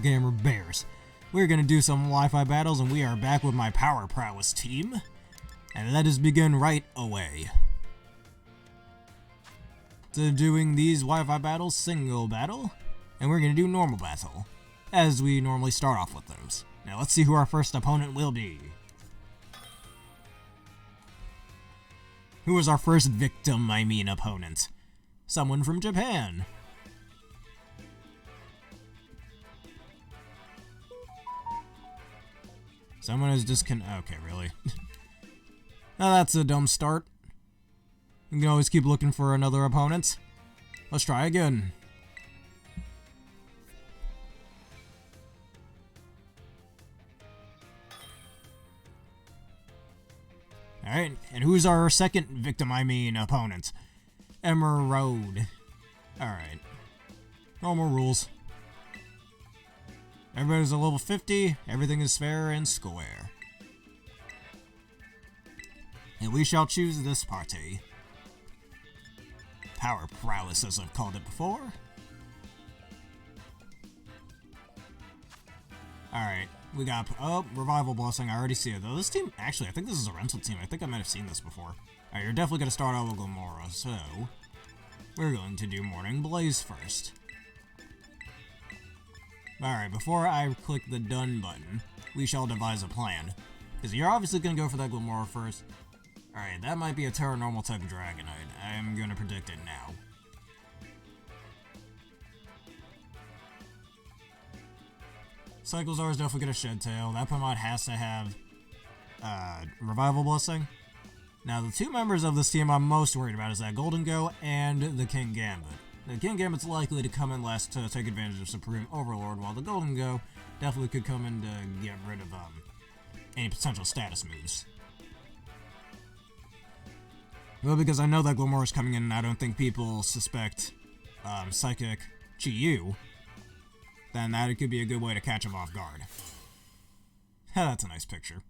Gamer Bears. We're gonna do some Wi-Fi battles, and we are back with my Power Prowess team. And let us begin right away. So doing these Wi-Fi battles, single battle, and we're gonna do normal battle, as we normally start off with those. Now let's see who our first opponent will be. Who is our first victim, opponent? Someone from Japan. Someone is okay, really. Now that's a dumb start. You can always keep looking for another opponent. Let's try again. Alright, and who's our second victim, opponent? Emerald. Alright. Normal rules. Everybody's a level 50, everything is fair and square. And we shall choose this party. Power Prowess, as I've called it before. Alright, we got, Revival Blessing, I already see it though. This team, actually, I think this is a rental team. I think I might have seen this before. Alright, you're definitely going to start out with Glamora, so we're going to do Morning Blaze first. Alright, before I click the done button, we shall devise a plan. Because you're obviously going to go for that Glamora first. Alright, that might be a Terra Normal type Dragonite. I am going to predict it now. Cyclozar is definitely going to Shed Tail. That Pokemon has to have Revival Blessing. Now, the two members of this team I'm most worried about is that Golden Go and the King Gambit. The King Gambit's likely to come in last to take advantage of Supreme Overlord, while the Golden Go definitely could come in to get rid of any potential status moves. Well, because I know that Glamora's coming in and I don't think people suspect Psychic Chi-Yu, then that could be a good way to catch him off guard. That's a nice picture.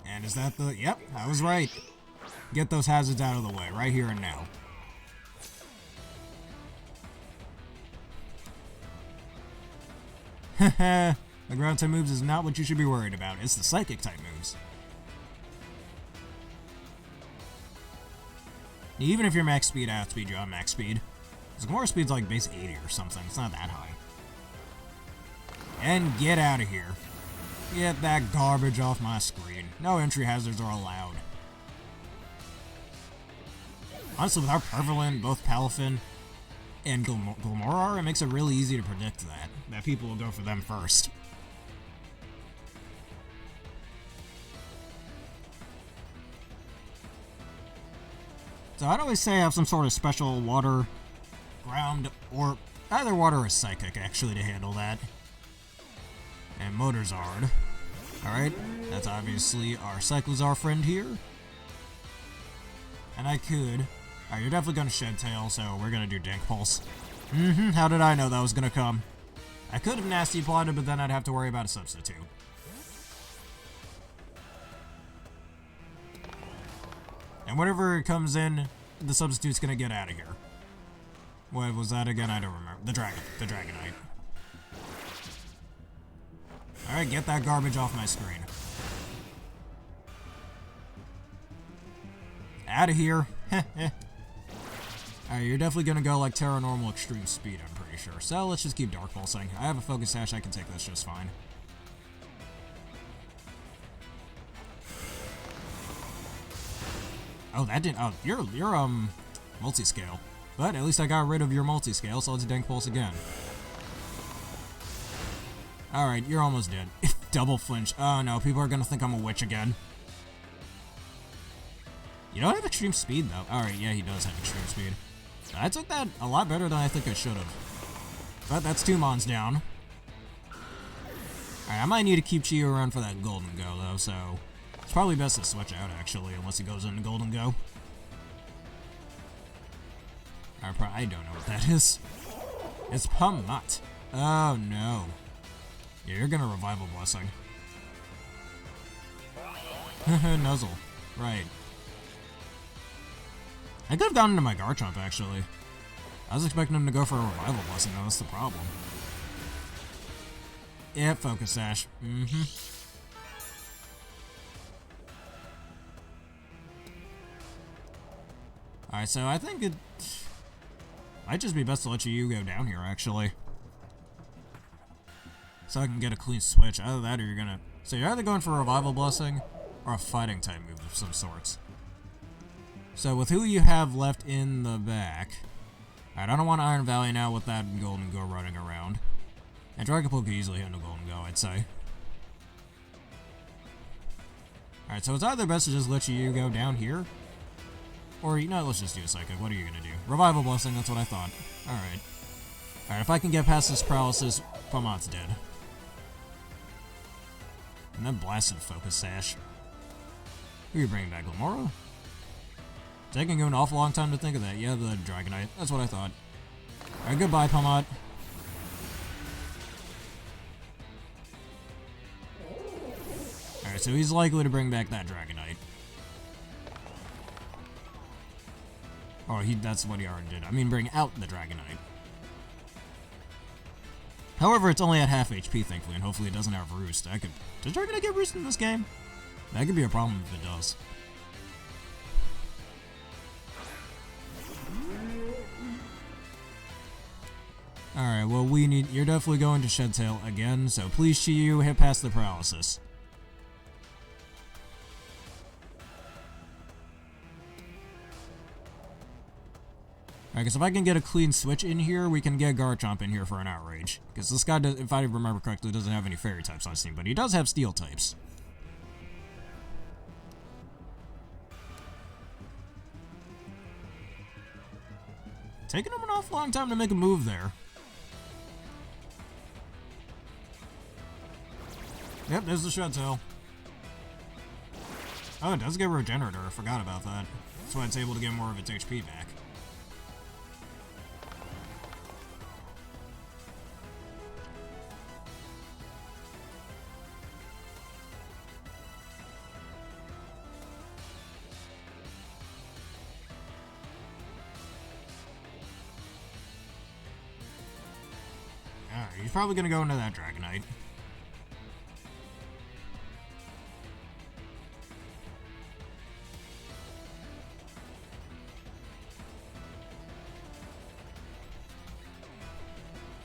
And is that the... Yep, I was right. Get those hazards out of the way, right here and now. Haha, the ground type moves is not what you should be worried about. It's the psychic type moves. Even if you're max speed, I outspeed you on max speed. Because Glamora speed's like base 80 or something. It's not that high. And get out of here. Get that garbage off my screen. No entry hazards are allowed. Honestly, with our Prevalent, both Palafin and Glamora, it makes it really easy to predict that people will go for them first. So I'd always say I have some sort of special water, ground, or either water or psychic, actually, to handle that. And Motorzard. Alright, that's obviously our Cyclozar friend here. And I could... Alright, you're definitely going to Shed Tail, so we're going to do Dank Pulse. How did I know that was going to come? I could have Nasty Plotted, but then I'd have to worry about a substitute. And whatever comes in, the substitute's going to get out of here. What was that again? I don't remember. The Dragonite. Alright, get that garbage off my screen. Out of here. Alright, you're definitely gonna go like Terra Normal Extreme Speed, I'm pretty sure. So let's just keep Dark Pulsing. I have a Focus Sash, I can take this just fine. Oh, that didn't... Oh, you're multi-scale. But at least I got rid of your multi-scale, so let's Dank Pulse again. Alright, you're almost dead. Double flinch. Oh no, people are gonna think I'm a witch again. You don't have extreme speed though. Alright, yeah, he does have extreme speed. I took that a lot better than I think I should have. But that's 2 Mons down. Alright, I might need to keep Chi-Yu around for that Golden Go though, so it's probably best to switch out actually, unless he goes into Golden Go. I don't know what that is. It's Pamat. Oh no. Yeah, you're gonna Revival Blessing. Nuzzle. Right. I could have gotten into my Garchomp, actually. I was expecting him to go for a Revival Blessing, though. That's the problem. Yeah, Focus Sash. Mm-hmm. Alright, so I think it might just be best to let you go down here, actually. So I can get a clean switch. Either that or you're gonna... So you're either going for a Revival Blessing or a Fighting type move of some sorts. So with who you have left in the back... Alright, I don't want Iron Valley now with that Golden Go running around. And Dragapult could easily handle Golden Go, I'd say. Alright, so it's either best to just let you go down here. Or, you know, let's just do a Psychic. What are you gonna do? Revival Blessing, that's what I thought. Alright. Alright, if I can get past this Paralysis, Pawmon's dead. And then Blasted Focus Sash. Who are you bringing back? Lamora? Taking you an awful long time to think of that. Yeah, the Dragonite. That's what I thought. Alright, goodbye, Pawmont. Alright, so he's likely to bring back that Dragonite. Oh, that's what he already did. I mean, bring out the Dragonite. However, it's only at half HP, thankfully, and hopefully it doesn't have Roost. Does Dragonite get Roost in this game? That could be a problem if it does. Alright, well, you're definitely going to Shed Tail again, so please, Chiyu, hit past the Paralysis. Alright, because if I can get a clean switch in here, we can get Garchomp in here for an Outrage. Because this guy, if I remember correctly, doesn't have any Fairy types on his team, but he does have Steel types. Taking him an awful long time to make a move there. Yep, there's the Shed Tail. Oh, it does get Regenerator. I forgot about that. That's why it's able to get more of its HP back. Alright, he's probably gonna go into that Dragonite.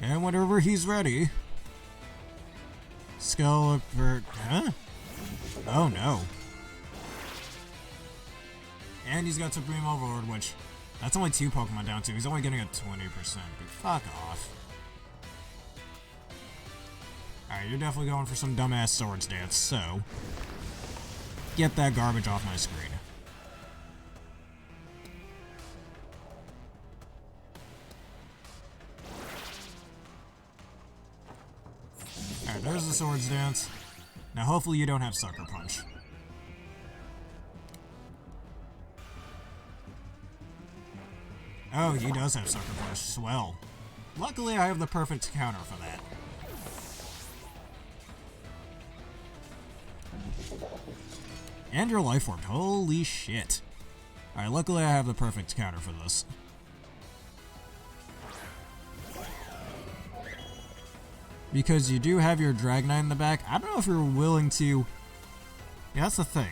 And whenever he's ready... Skelliper... Huh? Oh no. And he's got Supreme Overlord, which... That's only 2 Pokemon down too. He's only getting a 20%, but fuck off. Alright, you're definitely going for some dumbass Swords Dance, so... Get that garbage off my screen. Alright, there's the Swords Dance. Now hopefully you don't have Sucker Punch. Oh, he does have Sucker Punch. Swell. Luckily I have the perfect counter for that. And your Life Orb. Holy shit. Alright, luckily I have the perfect counter for this. Because you do have your Dragonite in the back. I don't know if you're willing to... Yeah, that's the thing.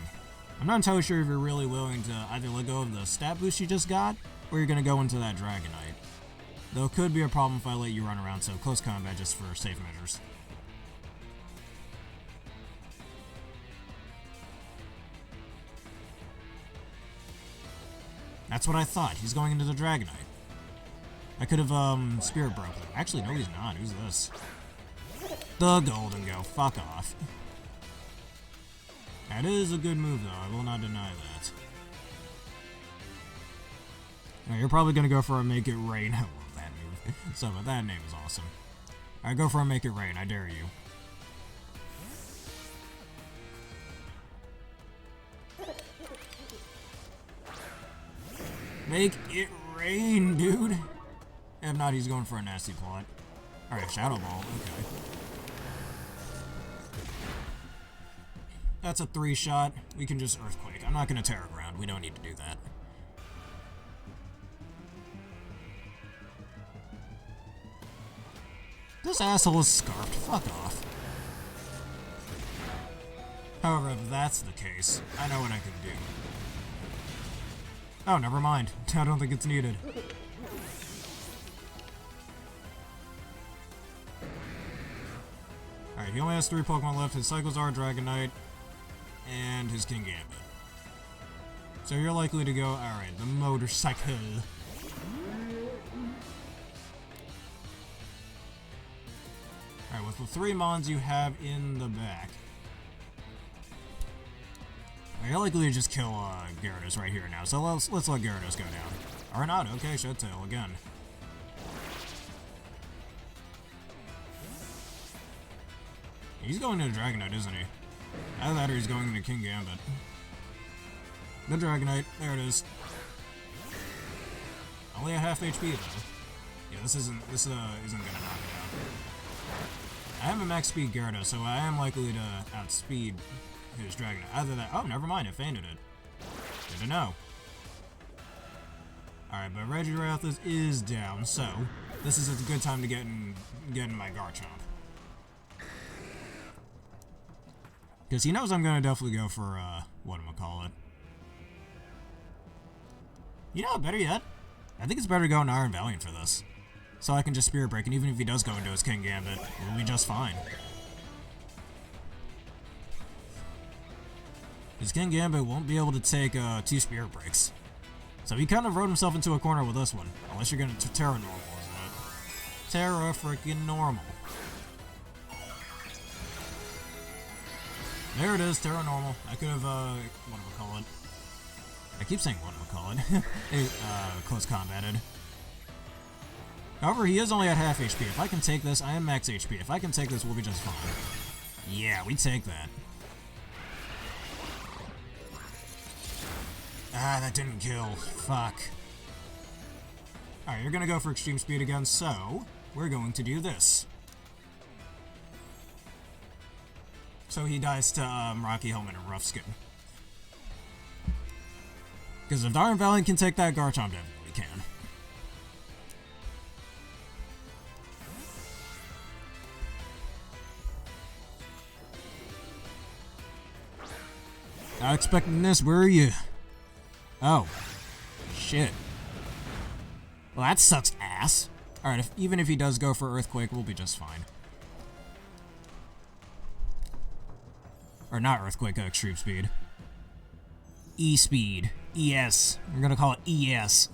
I'm not entirely sure if you're really willing to either let go of the stat boost you just got, or you're going to go into that Dragonite. Though it could be a problem if I let you run around, so close combat just for safe measures. That's what I thought. He's going into the Dragonite. I could have, Spirit Broken. Actually, no, he's not. Who's this? The Golden Go. Fuck off. That is a good move, though. I will not deny that. Now, you're probably going to go for a Make It Rain. I love that move. So, but that name is awesome. Alright, go for a Make It Rain. I dare you. Make it rain, dude. If not, he's going for a nasty plot. Alright, Shadow Ball. Okay. That's a 3-shot. We can just Earthquake. I'm not going to Terra Ground. We don't need to do that. This asshole is scarfed. Fuck off. However, if that's the case, I know what I can do. Oh, never mind. I don't think it's needed. Alright, he only has 3 Pokemon left. His Cycles are Dragonite and his King Gambit. So you're likely to go, alright, the motorcycle. Alright, with the 3 Mons you have in the back, you're likely to just kill Gyarados right here now. So let's let Gyarados go down. Or not, okay, Shed Tail again. He's going into Dragonite, isn't he? Either that or he's going into King Gambit. The Dragonite, there it is. Only a half HP though. Yeah, this isn't gonna knock it out. I have a max speed Gyarados, so I am likely to outspeed his Dragonite. Either that, oh, never mind, it fainted it. Didn't know. Alright, but Regiroth is down, so this is a good time to get in my Garchomp. Because he knows I'm gonna definitely go for, whatchamacallit. You know, better yet, I think it's better to go in Iron Valiant for this. So I can just Spirit Break, and even if he does go into his King Gambit, we'll be just fine. His King Gambit won't be able to take 2 Spirit Breaks. So he kind of wrote himself into a corner with this one. Unless you're gonna Terra Normal, isn't it? Terra freaking Normal. There it is, Terra Normal. I could have, whatchamacallit. I keep saying whatchamacallit. Close combated. However, he is only at half HP. If I can take this, I am max HP. If I can take this, we'll be just fine. Yeah, we take that. Ah, that didn't kill. Fuck. Alright, you're gonna go for extreme speed again, so we're going to do this. So he dies to Rocky Helmet and Rough Skin. Because if Iron Valiant can take that, Garchomp definitely can. Not expecting this, were you? Oh. Shit. Well, that sucks ass. Alright, even if he does go for Earthquake, we'll be just fine. Or not Earthquake, Extreme Speed. E-Speed. ES. We're gonna call it ES.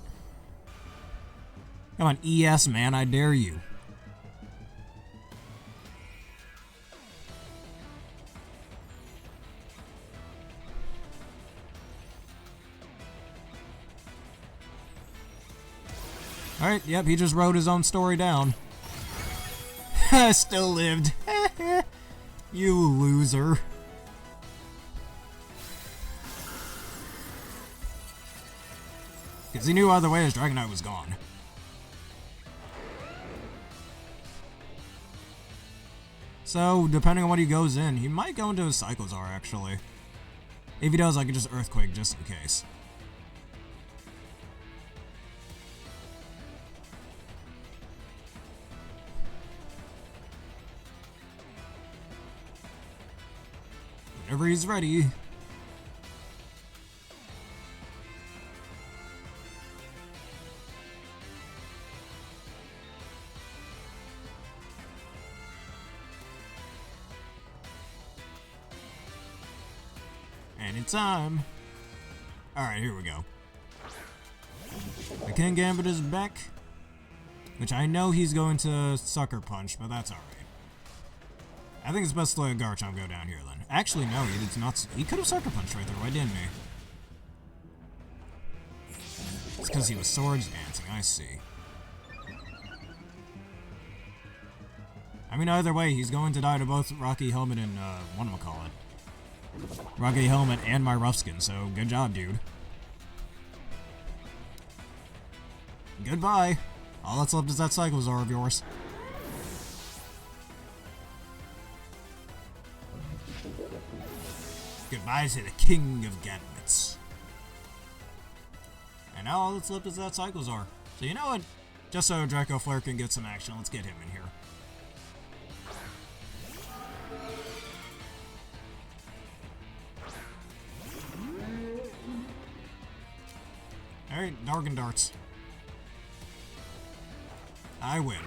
Come on, ES, man, I dare you. Alright, yep, he just wrote his own story down. Still lived. You loser. Because he knew either way his Dragonite was gone. So, depending on what he goes in, he might go into his Cyclozar, actually. If he does, I could just Earthquake just in case. Whenever he's ready. Anytime. Alright, here we go. The King Gambit is back. Which I know he's going to Sucker Punch, but that's alright. I think it's best to let Garchomp go down here then. Actually, no, he did not. He could have Sucker Punched right there, why didn't he? It's because he was Swords Dancing, I see. I mean, either way, he's going to die to both Rocky Helmet and, whatchamacallit. Rocky Helmet and my Rough Skin, so good job, dude. Goodbye. All that's left is that Cyclozar of yours. Goodbye to the King of Gambits. And now all that's left is that Cyclozar. So you know what? Just so Draco Flare can get some action, let's get him in here. Alright, Darkin Darts. I win.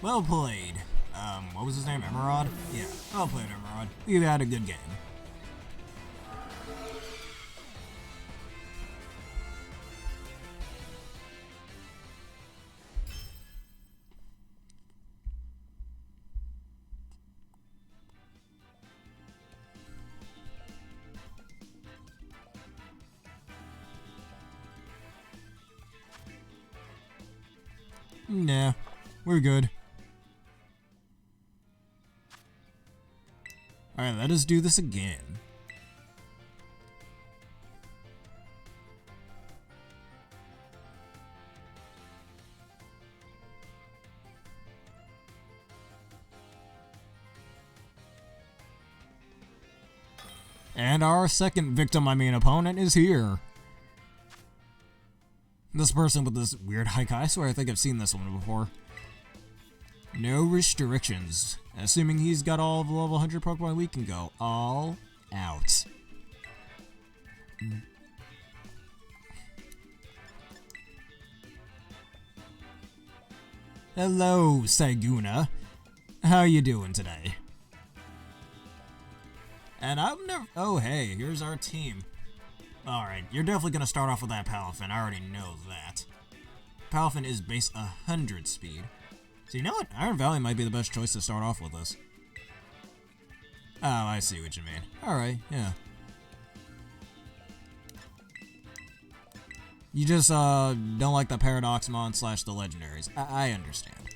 Well played. What was his name? Emerald? Yeah, well played, Emerald. You had a good game. Nah, we're good. Alright, let us do this again. And our second victim, opponent, is here. This person with this weird haikai, I swear I think I've seen this one before. No restrictions. Assuming he's got all of the level 100 Pokemon, we can go all out. Hello, Saguna. How you doing today? And I've never... Oh, hey, here's our team. Alright, you're definitely going to start off with that Palafin. I already know that. Palafin is base 100 speed. So you know what? Iron Valley might be the best choice to start off with this. Oh, I see what you mean. Alright, yeah. You just, don't like the Paradoxmon / the Legendaries. I understand.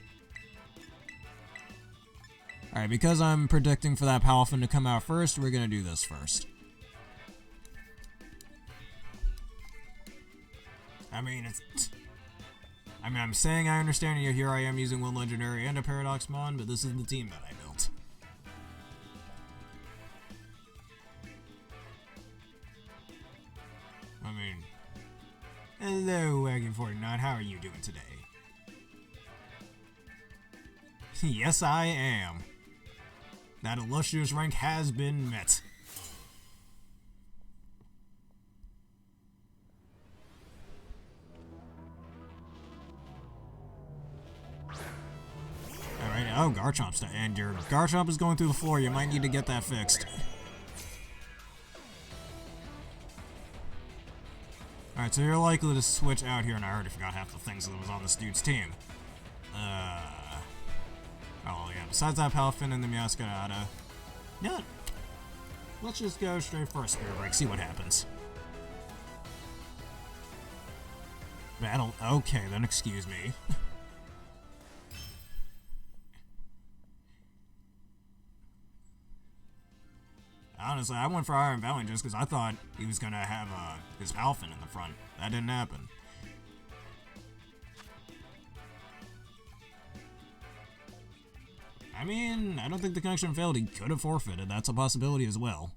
Alright, because I'm predicting for that Palafin to come out first, we're gonna do this first. I'm saying I understand you. Here I am using one Legendary and a Paradoxmon, but this is the team that I built. Hello, Wagon49. How are you doing today? Yes, I am. That illustrious rank has been met. Alright, oh, Garchomp's and your Garchomp is going through the floor. You might need to get that fixed. Alright, so you're likely to switch out here, and I already forgot half the things that was on this dude's team. Oh yeah, besides that Palafin and the Meowscarada. Yeah, let's just go straight for a Spirit Break, see what happens. Battle, okay, then excuse me. Honestly, I went for Iron Valley just because I thought he was gonna have his Palafin in the front. That didn't happen. I don't think the connection failed. He could have forfeited. That's a possibility as well.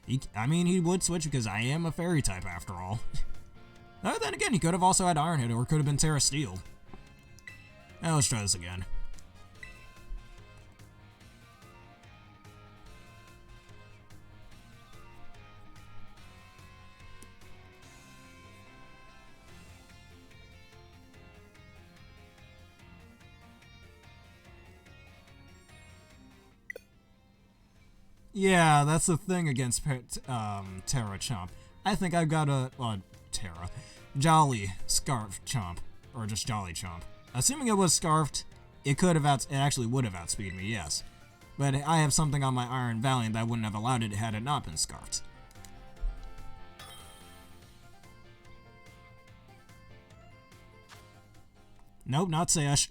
He would switch because I am a fairy type after all. Then again, he could have also had Iron Hit or could have been Terra Steel. Now let's try this again. Yeah, that's the thing against Terra Chomp. I think I've got a, Jolly Scarf Chomp, or just Jolly Chomp. Assuming it was Scarfed, it actually would have outspeeded me, yes. But I have something on my Iron Valiant that wouldn't have allowed it had it not been Scarfed. Nope, not Sash.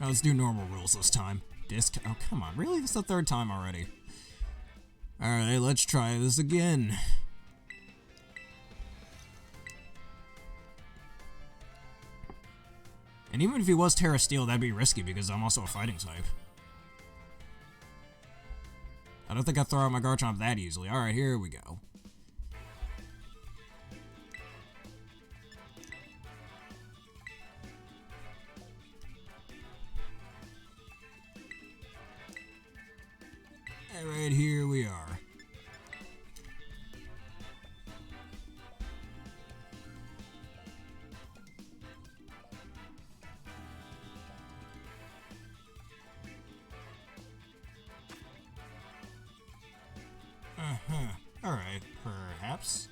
Oh, let's do normal rules this time. Oh, come on. Really? This is the third time already. Alright, let's try this again. And even if he was Terra Steel, that'd be risky because I'm also a fighting type. I don't think I'd throw out my Garchomp that easily. Alright, here we go. Alright, here we are. Alright, perhaps.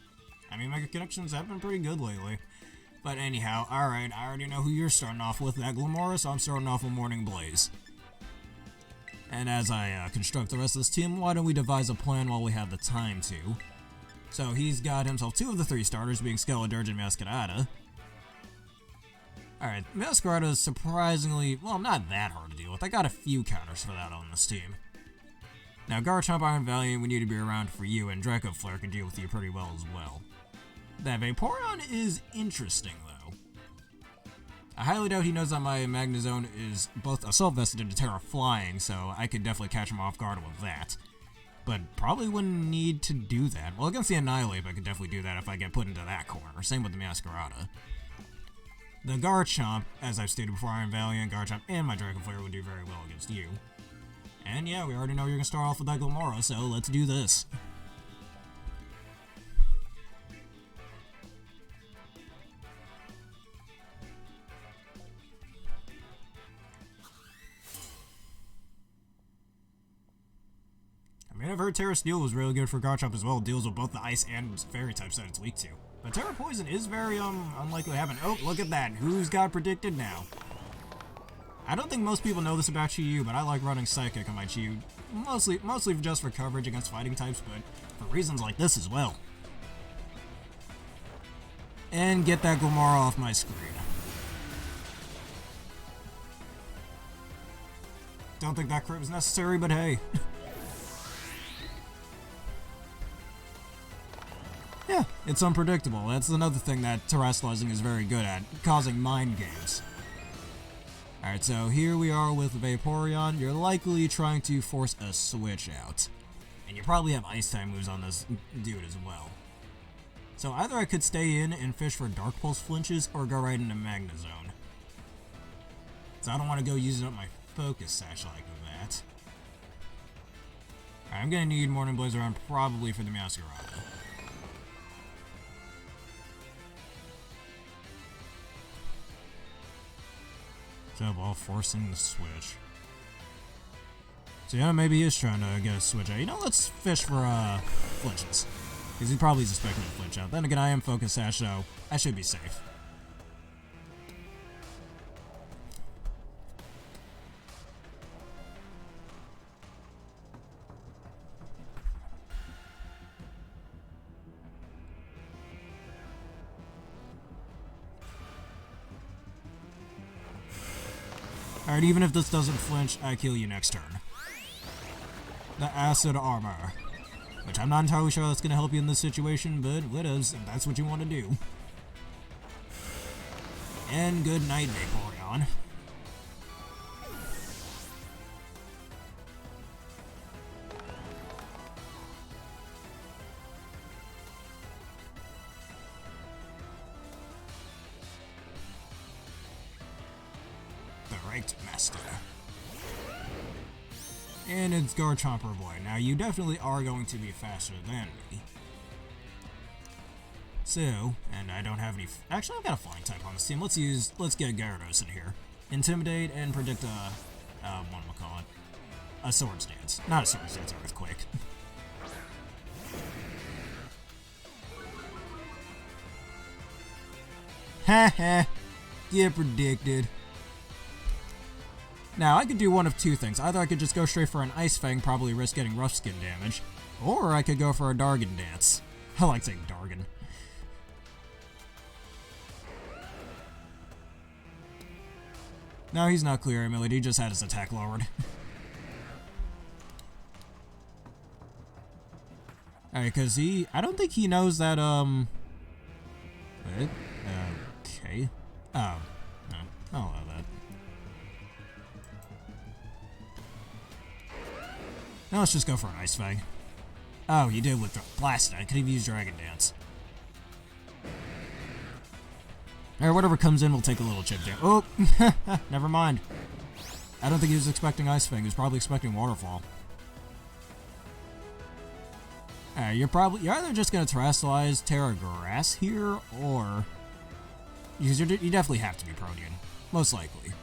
I mean, my connections have been pretty good lately. But anyhow, alright, I already know who you're starting off with, that Glamora, so I'm starting off with Morning Blaze. And as I construct the rest of this team, why don't we devise a plan while we have the time to? So he's got himself 2 of the 3 starters, being Skeledirge and Masquerada. Alright, Masquerada is surprisingly, well, not that hard to deal with. I got a few counters for that on this team. Now, Garchomp, Iron Valiant, we need to be around for you, and Draco Flare can deal with you pretty well as well. That Vaporeon is interesting, though. I highly doubt he knows that my Magnezone is both Assault Vested and Terra Flying, so I could definitely catch him off guard with that. But probably wouldn't need to do that. Well, against the Annihilate, I could definitely do that if I get put into that corner. Same with the Masquerada. The Garchomp, as I've stated before, Iron Valiant, Garchomp, and my Draco Flare would do very well against you. And yeah, we already know you're going to start off with that Glamora, so let's do this. I mean, I've heard Terra Steel was really good for Garchomp as well. It deals with both the Ice and Fairy types that it's weak to. But Terra Poison is very unlikely to happen. Oh, look at that. Who's got predicted now? I don't think most people know this about Chi-Yu, but I like running Psychic on my Chi-Yu. Mostly just for coverage against fighting types, but for reasons like this as well. And get that Glamora off my screen. Don't think that crit was necessary, but hey. Yeah, it's unpredictable. That's another thing that Terrestrializing is very good at, causing mind games. Alright, so here we are with Vaporeon. You're likely trying to force a switch out. And you probably have Ice-type moves on this dude as well. So either I could stay in and fish for Dark Pulse flinches, or go right into Magnezone. So I don't want to go using up my Focus Sash like that. Alright, I'm going to need Morning Blaze around probably for the Masquerada. While forcing the switch. So yeah, maybe he is trying to get a switch out. You know, let's fish for flinches. Because he probably is expecting to flinch out. Then again, I am Focus Sash, so I should be safe. Alright, even if this doesn't flinch, I kill you next turn. The Acid Armor. Which I'm not entirely sure that's going to help you in this situation, but it is, if that's what you want to do. And good night, Vaporeon. Master. And it's Garchomper Boy. Now, you definitely are going to be faster than me. So, and I don't have any... Actually, I've got a flying type on this team. Let's get Gyarados in here. Intimidate and predict whatchamacallit? A Swords Dance. Not a Swords Dance, Earthquake. Haha. Get predicted. Now, I could do one of two things. Either I could just go straight for an Ice Fang, probably risk getting Rough Skin damage, or I could go for a Dargon Dance. I like saying Dargon. No, he's not clear, Emily. He just had his attack lowered. Alright, because I don't think he knows that, Wait, okay. Oh, no, I'll allow that. Now let's just go for an Ice Fang. Oh, you did with the Blast. I could have used Dragon Dance. Alright, whatever comes in, we'll take a little chip down. Oh, never mind. I don't think he was expecting Ice Fang. He was probably expecting Waterfall. You're either just gonna terrestrialize Terra Grass here, or you definitely have to be Protean, most likely.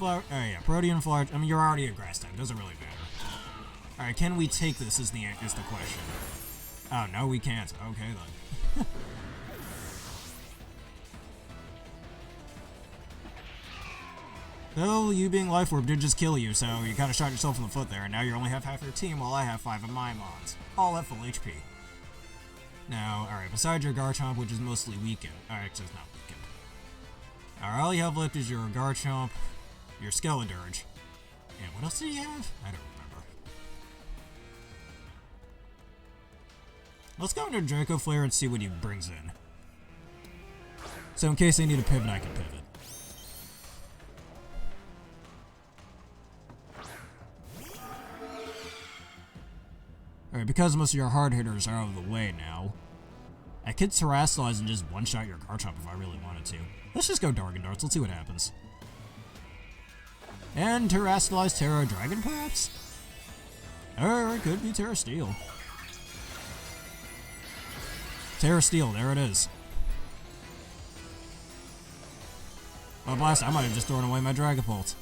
Oh yeah, Protean Flower. I mean, you're already a Grass type. Doesn't really matter. All right, can we take this? Is the question. Oh no, we can't. Okay then. Though you being Life Orb did just kill you, so you kind of shot yourself in the foot there, and now you only have half your team while I have 5 of my mons. All at full HP. Now, alright, besides your Garchomp, which is mostly weakened. Alright, so it's not weakened. Alright, all you have left is your Garchomp, your Skeledirge. And what else did you have? I don't remember. Let's go into Draco Flare and see what he brings in. So in case I need a pivot, I can pivot. Alright, because most of your hard hitters are out of the way now, I could terrestrialize and just one-shot your Garchomp if I really wanted to. Let's just go Dark and Darts, let's see what happens. And terrestrialize Terra Dragon, perhaps? Or it could be Terra Steel. Terra Steel, there it is. Well, blast, I might have just thrown away my Dragapult.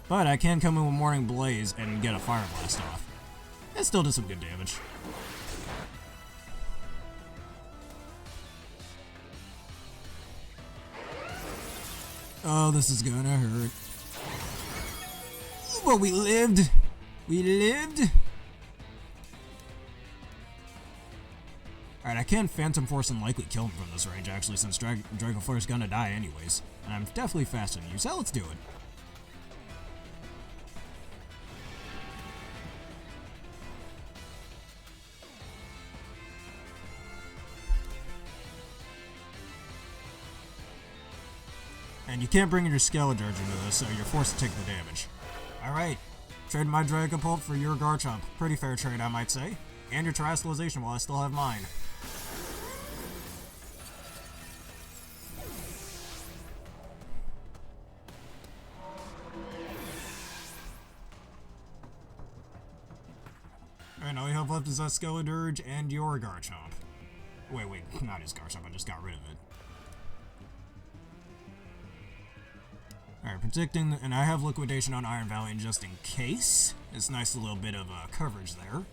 But I can come in with Morning Blaze and get a Fire Blast off. It still does some good damage. Oh, this is gonna hurt. But we lived! We lived! Alright, I can Phantom Force and likely kill him from this range, actually, since Draco Flare is gonna die anyways. And I'm definitely faster than you, so let's do it. And you can't bring in your Skeledirge into this, so you're forced to take the damage. Alright, trade my Dragapult for your Garchomp. Pretty fair trade, I might say. And your Terrestrialization while I still have mine. Alright, all you have left is that Skeledirge and your Garchomp. Wait, not his Garchomp, I just got rid of it. Alright, predicting, and I have Liquidation on Iron Valley just in case. It's a nice little bit of coverage there.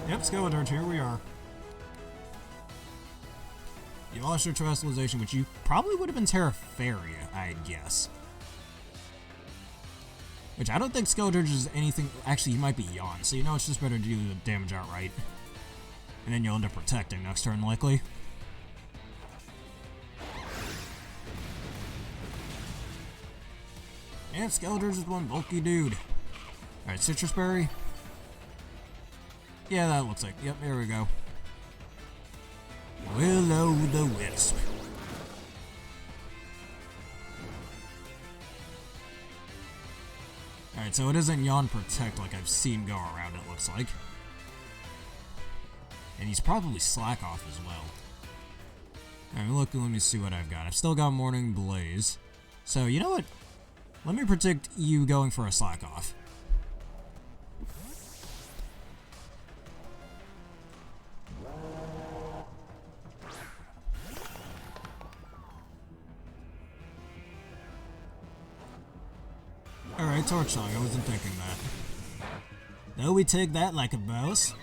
Yep, Skeledirge, here we are. You lost your Terrestrialization, which you probably would have been Terrafaria, I'd guess. Which I don't think Skeledirge is anything. Actually, he might be Yawn, so you know it's just better to do the damage outright. And then you'll end up protecting next turn, likely. And Skeledirge is one bulky dude. Alright, Citrus Berry. Yeah, that looks like. Yep, there we go. Will-o'-the-wisp. Alright, so it isn't Yawn Protect like I've seen go around, it looks like. And he's probably Slack Off as well. Alright, look, let me see what I've got. I've still got Morning Blaze. So, you know what? Let me predict you going for a Slack Off. Alright, Torch Song, I wasn't thinking that. Though we take that like a boss.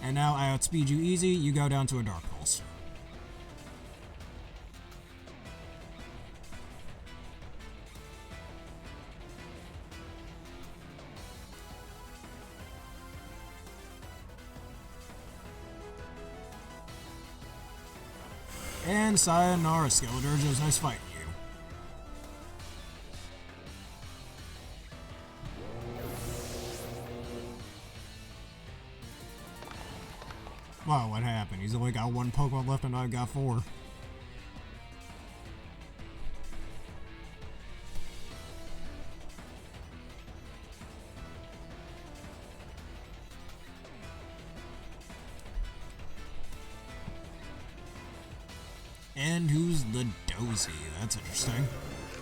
And now I outspeed you easy, you go down to a Dark Pulse. And sayonara, Skeledirge, it was nice fighting you. Wow, what happened? He's only got one Pokemon left and I've got 4. And who's the dozy? That's interesting.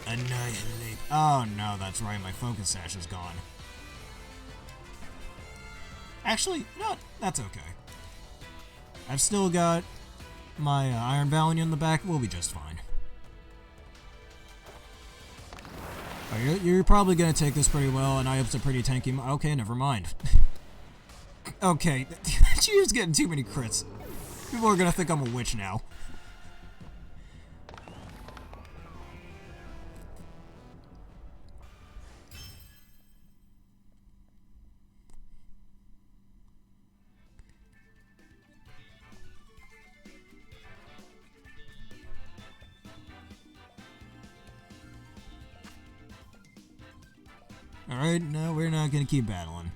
Annihilate. Oh no, that's right, my focus sash is gone. Actually, you know what? That's okay. I've still got my Iron Valiant in the back. We'll be just fine. Oh, you're probably gonna take this pretty well, and I have a pretty tanky. Okay, never mind. Okay, she's getting too many crits. People are gonna think I'm a witch now. Alright, no, we're not gonna keep battling.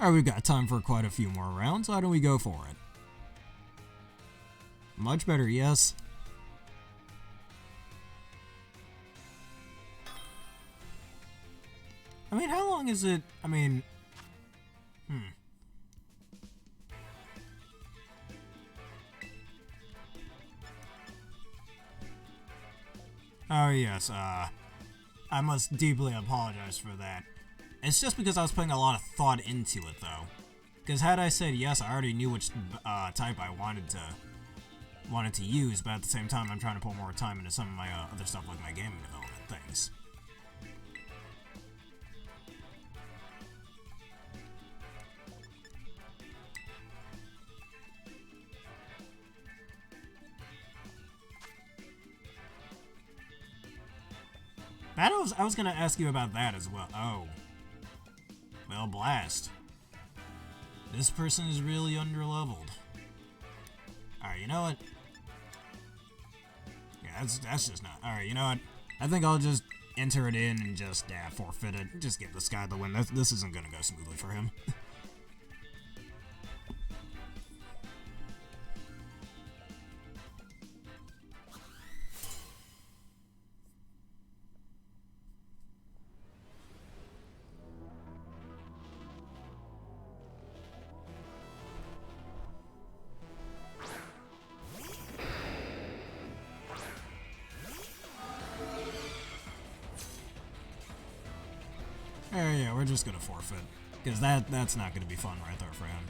Alright, we've got time for quite a few more rounds. Why don't we go for it? Much better, yes. I mean, how long is it? I mean, Oh yes, I must deeply apologize for that. It's just because I was putting a lot of thought into it, though. Because had I said yes, I already knew which type I wanted to use, but at the same time, I'm trying to put more time into some of my other stuff, like my gaming development things. Battles, I was gonna ask you about that as well. Oh. Well, blast. This person is really underleveled. Alright, you know what? Yeah, that's just not... Alright, you know what? I think I'll just enter it in and just forfeit it. Just give this guy the win. This isn't gonna go smoothly for him. Yeah, we're just gonna forfeit. Because that's not gonna be fun right there for him.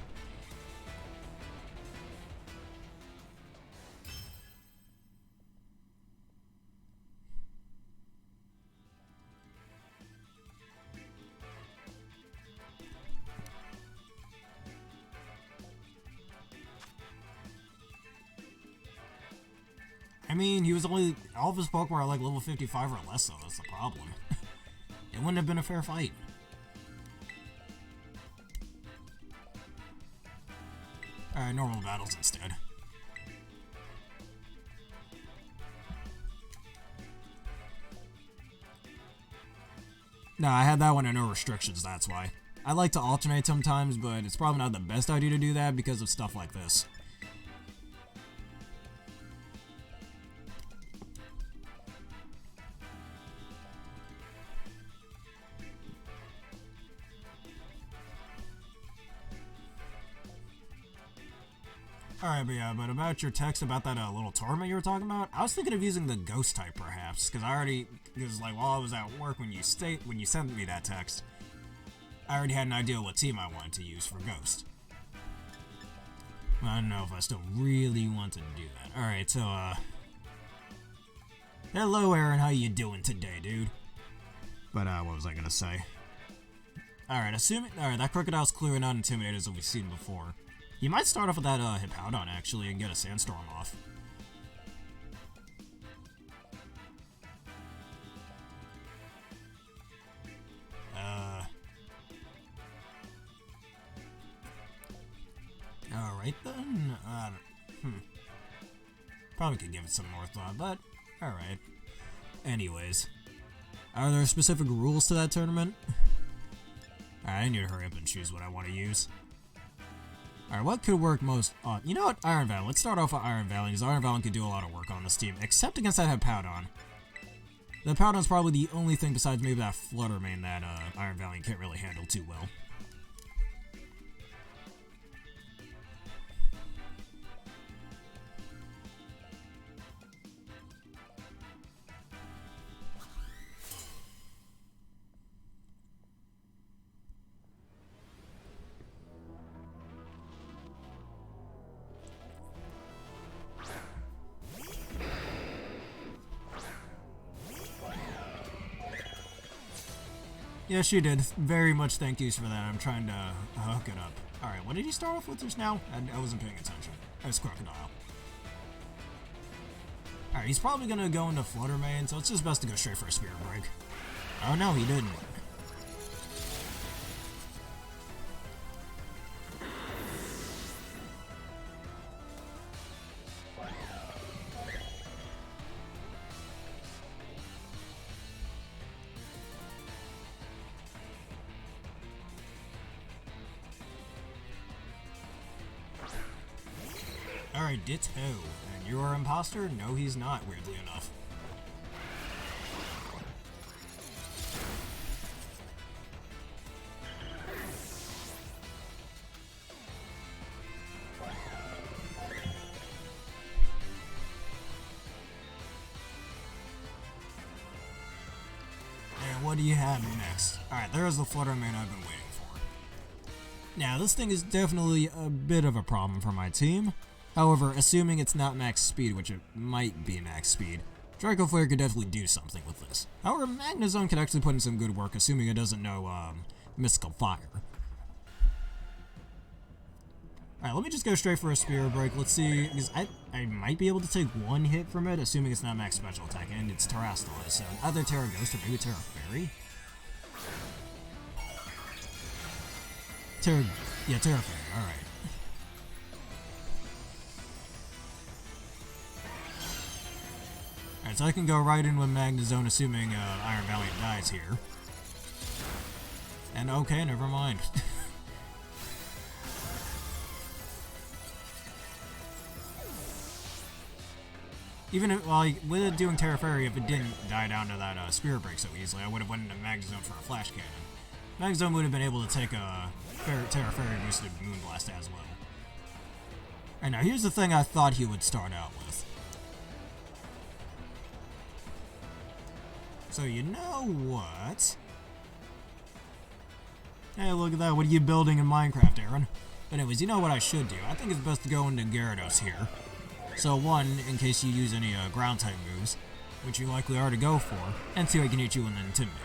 I mean, he was only... All of his Pokemon are like level 55 or less, though. That's the problem. It wouldn't have been a fair fight. Alright, normal battles instead. No, I had that one at no restrictions, that's why. I like to alternate sometimes, but it's probably not the best idea to do that because of stuff like this. Alright, but yeah, but about your text about that little tournament you were talking about, I was thinking of using the ghost type perhaps, because like while I was at work when you sent me that text, I already had an idea what team I wanted to use for ghost. I don't know if I still really want to do that. Alright, so hello Aaron, how you doing today, dude? But what was I gonna say? Alright, that Crocodile's clearly not intimidated as we've seen before. You might start off with that Hippowdon, actually, and get a Sandstorm off. Alright then. Probably could give it some more thought, but alright. Anyways. Are there specific rules to that tournament? Alright, I need to hurry up and choose what I want to use. Alright, what could work most on... You know what? Iron Valiant. Let's start off with Iron Valiant, because Iron Valiant could do a lot of work on this team, except against that Hippowdon. The Hippowdon's probably the only thing besides maybe that Fluttermane that Iron Valiant can't really handle too well. Yeah, she did. Very much thank yous for that. I'm trying to hook it up. Alright, what did he start off with just now? I wasn't paying attention. It was Crocodile. Alright, he's probably gonna go into Flutter Mane, so it's just best to go straight for a Spirit Break. Oh no, he didn't. Alright, Ditto. And you are imposter? No, he's not, weirdly enough. And what do you have next? Alright, there's the Flutter Mane I've been waiting for. Now, this thing is definitely a bit of a problem for my team. However, assuming it's not max speed, which it might be max speed, Draco Flare could definitely do something with this. However, Magnezone could actually put in some good work, assuming it doesn't know, Mystical Fire. Alright, let me just go straight for a Spirit Break. Let's see, because I might be able to take one hit from it, assuming it's not max special attack, and it's Terrastalized, so either Terra Ghost or maybe Terra Fairy? Terra Fairy, alright. Alright, so I can go right in with Magnezone, assuming Iron Valiant dies here. And okay, never mind. Even if, well, with it doing Terra Fairy, if it didn't die down to that Spirit Break so easily, I would have went into Magnezone for a Flash Cannon. Magnezone would have been able to take a Terra Fairy boosted Moonblast as well. Alright, now here's the thing I thought he would start out with. So you know what? Hey, look at that. What are you building in Minecraft, Aaron? But anyways, you know what I should do? I think it's best to go into Gyarados here. So one, in case you use any ground type moves, which you likely are to go for, and two, I can hit you and then Intimidate.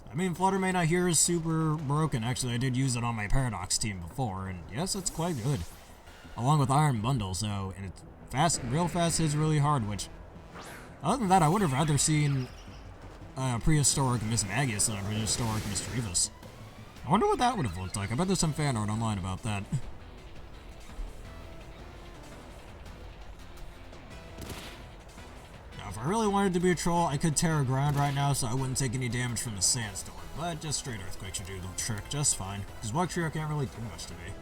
I mean, Flutter Mane I hear is super broken. Actually, I did use it on my Paradox team before, and yes, it's quite good. Along with Iron Bundle, so, and it's fast, real fast hits really hard, which, other than that, I would have rather seen prehistoric Mismagius than a prehistoric Misdreavus. I wonder what that would have looked like. I bet there's some fan art online about that. Now, if I really wanted to be a troll, I could Terra Ground right now, so I wouldn't take any damage from the Sandstorm. But just straight Earthquake should do the trick just fine, because Bug Trio can't really do much to me.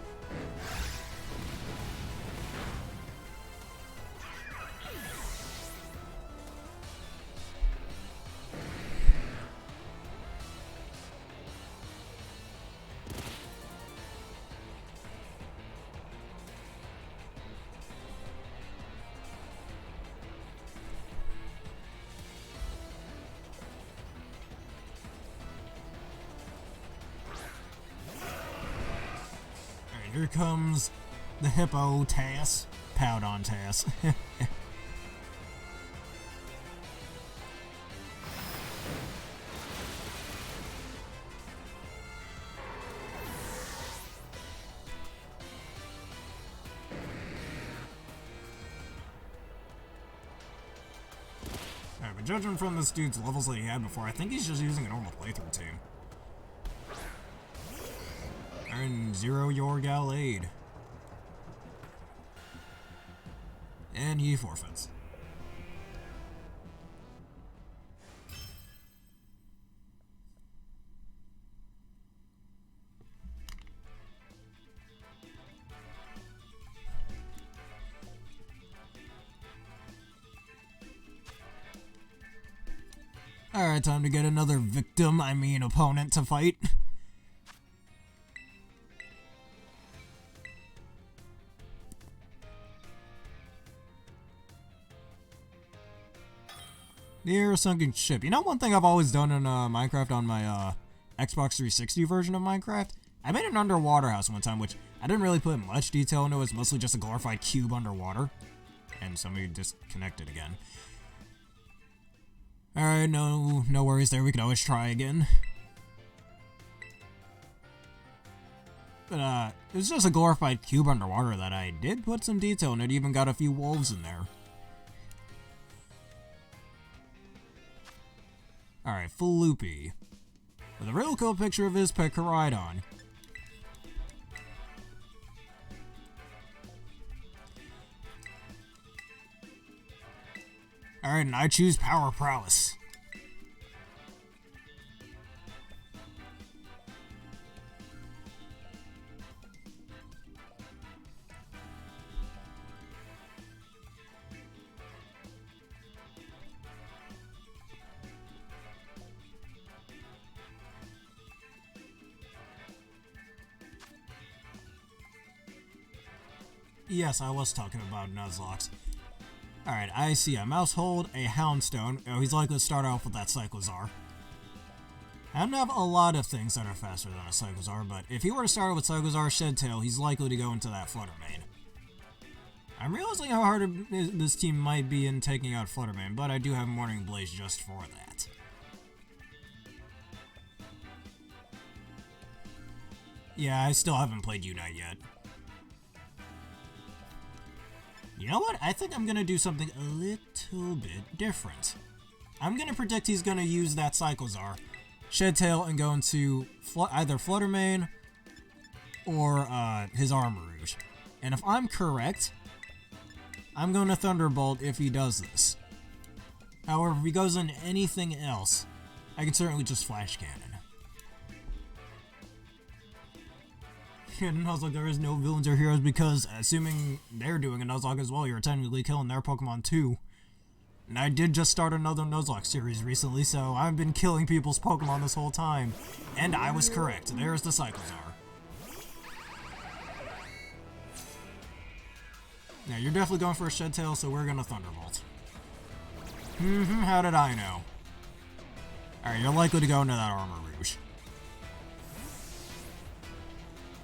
Here comes the Hippo Tass. Powdon Tass. Alright, but judging from this dude's levels that he had before, I think he's just using a normal playthrough team. And 0 your Gallade. And he forfeits. Alright, time to get another victim, opponent to fight. Near a sunken ship. You know one thing I've always done in Minecraft on my Xbox 360 version of Minecraft? I made an underwater house one time, which I didn't really put much detail into. It's mostly just a glorified cube underwater. And somebody disconnected again. Alright, no worries there. We could always try again. But, it was just a glorified cube underwater that I did put some detail in. It even got a few wolves in there. Alright, Floopy. With a real cool picture of his pet Koraidon. Alright, and I choose Power Prowess. Yes, I was talking about Nuzlocke. Alright, I see a Mousehold, a Houndstone. Oh, he's likely to start off with that Cyclozar. I don't have a lot of things that are faster than a Cyclozar, but if he were to start with Cyclozar Shedtail, he's likely to go into that Fluttermane. I'm realizing how hard this team might be in taking out Fluttermane, but I do have Morning Blaze just for that. Yeah, I still haven't played Unite yet. You know what? I think I'm going to do something a little bit different. I'm going to predict he's going to use that Cyclozar, Shedtail, and go into either Fluttermane or his Armarouge. And if I'm correct, I'm going to Thunderbolt if he does this. However, if he goes into anything else, I can certainly just Flash Cannon. And Nuzlocke, there is no villains or heroes because, assuming they're doing a Nuzlocke as well, you're technically killing their Pokemon too. And I did just start another Nuzlocke series recently, so I've been killing people's Pokemon this whole time. And I was correct. There's the Cyclozar. Now, you're definitely going for a Shedtail, so we're gonna Thunderbolt. How did I know? Alright, you're likely to go into that Armarouge.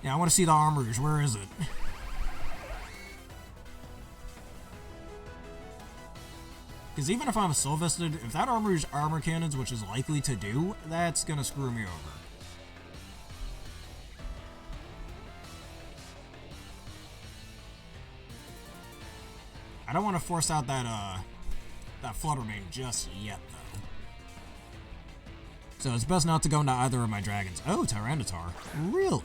Yeah, I want to see the Armarouge. Where is it? Because even if I'm soul vested, if that Armarouge armor cannons, which is likely to do, that's gonna screw me over. I don't want to force out that Fluttermane just yet, though. So it's best not to go into either of my dragons. Oh, Tyranitar. Really?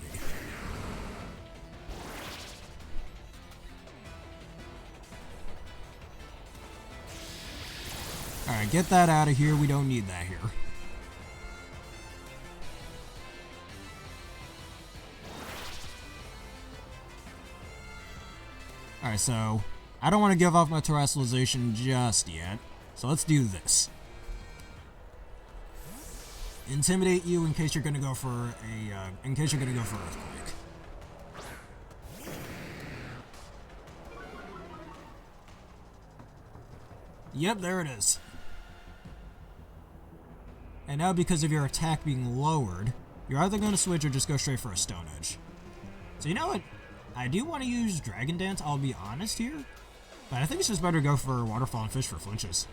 Alright, get that out of here. We don't need that here. Alright, so I don't want to give off my terrestrialization just yet. So let's do this. Intimidate you in case you're gonna go for a Earthquake. Yep, there it is. And now because of your attack being lowered, you're either going to switch or just go straight for a Stone Edge. So you know what? I do want to use Dragon Dance, I'll be honest here. But I think it's just better to go for Waterfall and Fish for flinches.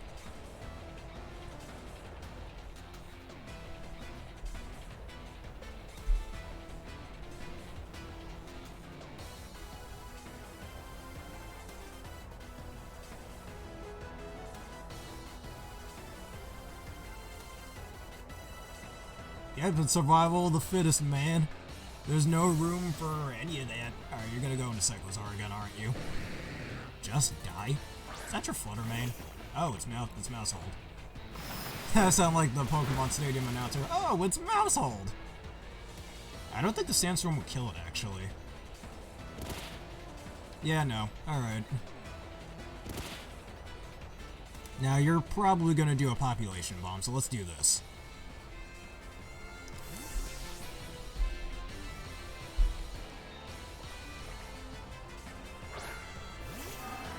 Yep, it's survival of the fittest, man. There's no room for any of that. Alright, you're gonna go into Cyclozar again, aren't you? Just die? Is that your Fluttermane? Oh, it's Mousehold. That sounds like the Pokemon Stadium announcer. Oh, it's Mousehold! I don't think the Sandstorm would kill it, actually. Yeah, no. Alright. Now, you're probably gonna do a Population Bomb, so let's do this.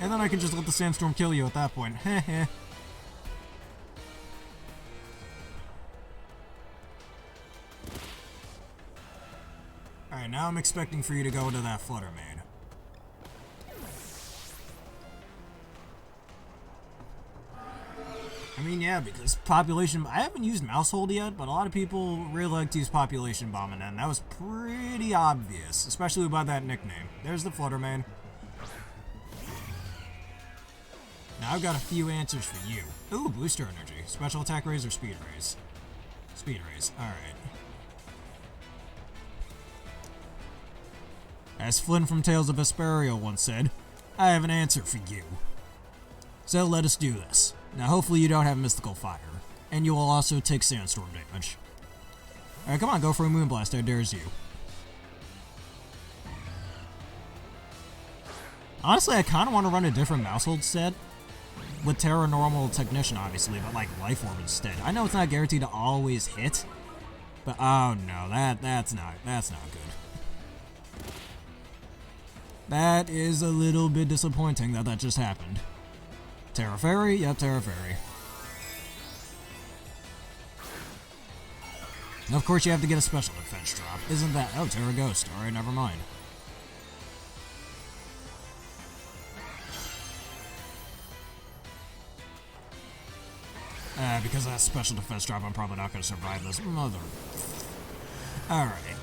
And then I can just let the Sandstorm kill you at that point. Heh. Alright, Alright, now I'm expecting for you to go into that flutter main. I mean, yeah, because population... I haven't used mouse hold yet, but a lot of people really like to use population bomb, and that was pretty obvious, especially by that nickname. There's the flutter main. Now I've got a few answers for you. Ooh, booster energy. Special attack raise or speed raise? Speed raise. Alright. As Flynn from Tales of Vesperia once said, I have an answer for you. So let us do this. Now hopefully you don't have Mystical Fire, and you will also take Sandstorm damage. Alright, come on, go for a Moonblast, I dares you. Honestly, I kind of want to run a different mouse hold set, with Terra Normal Technician obviously, but like Life Orb instead. I know it's not guaranteed to always hit, but oh no, that's not good. That is a little bit disappointing that just happened. Terra Fairy? Yep, Terra Fairy. And of course you have to get a special defense drop. Isn't that... Oh, Terra Ghost. Alright, never mind. Because of that special defense drop, I'm probably not going to survive this. Mother... Alright.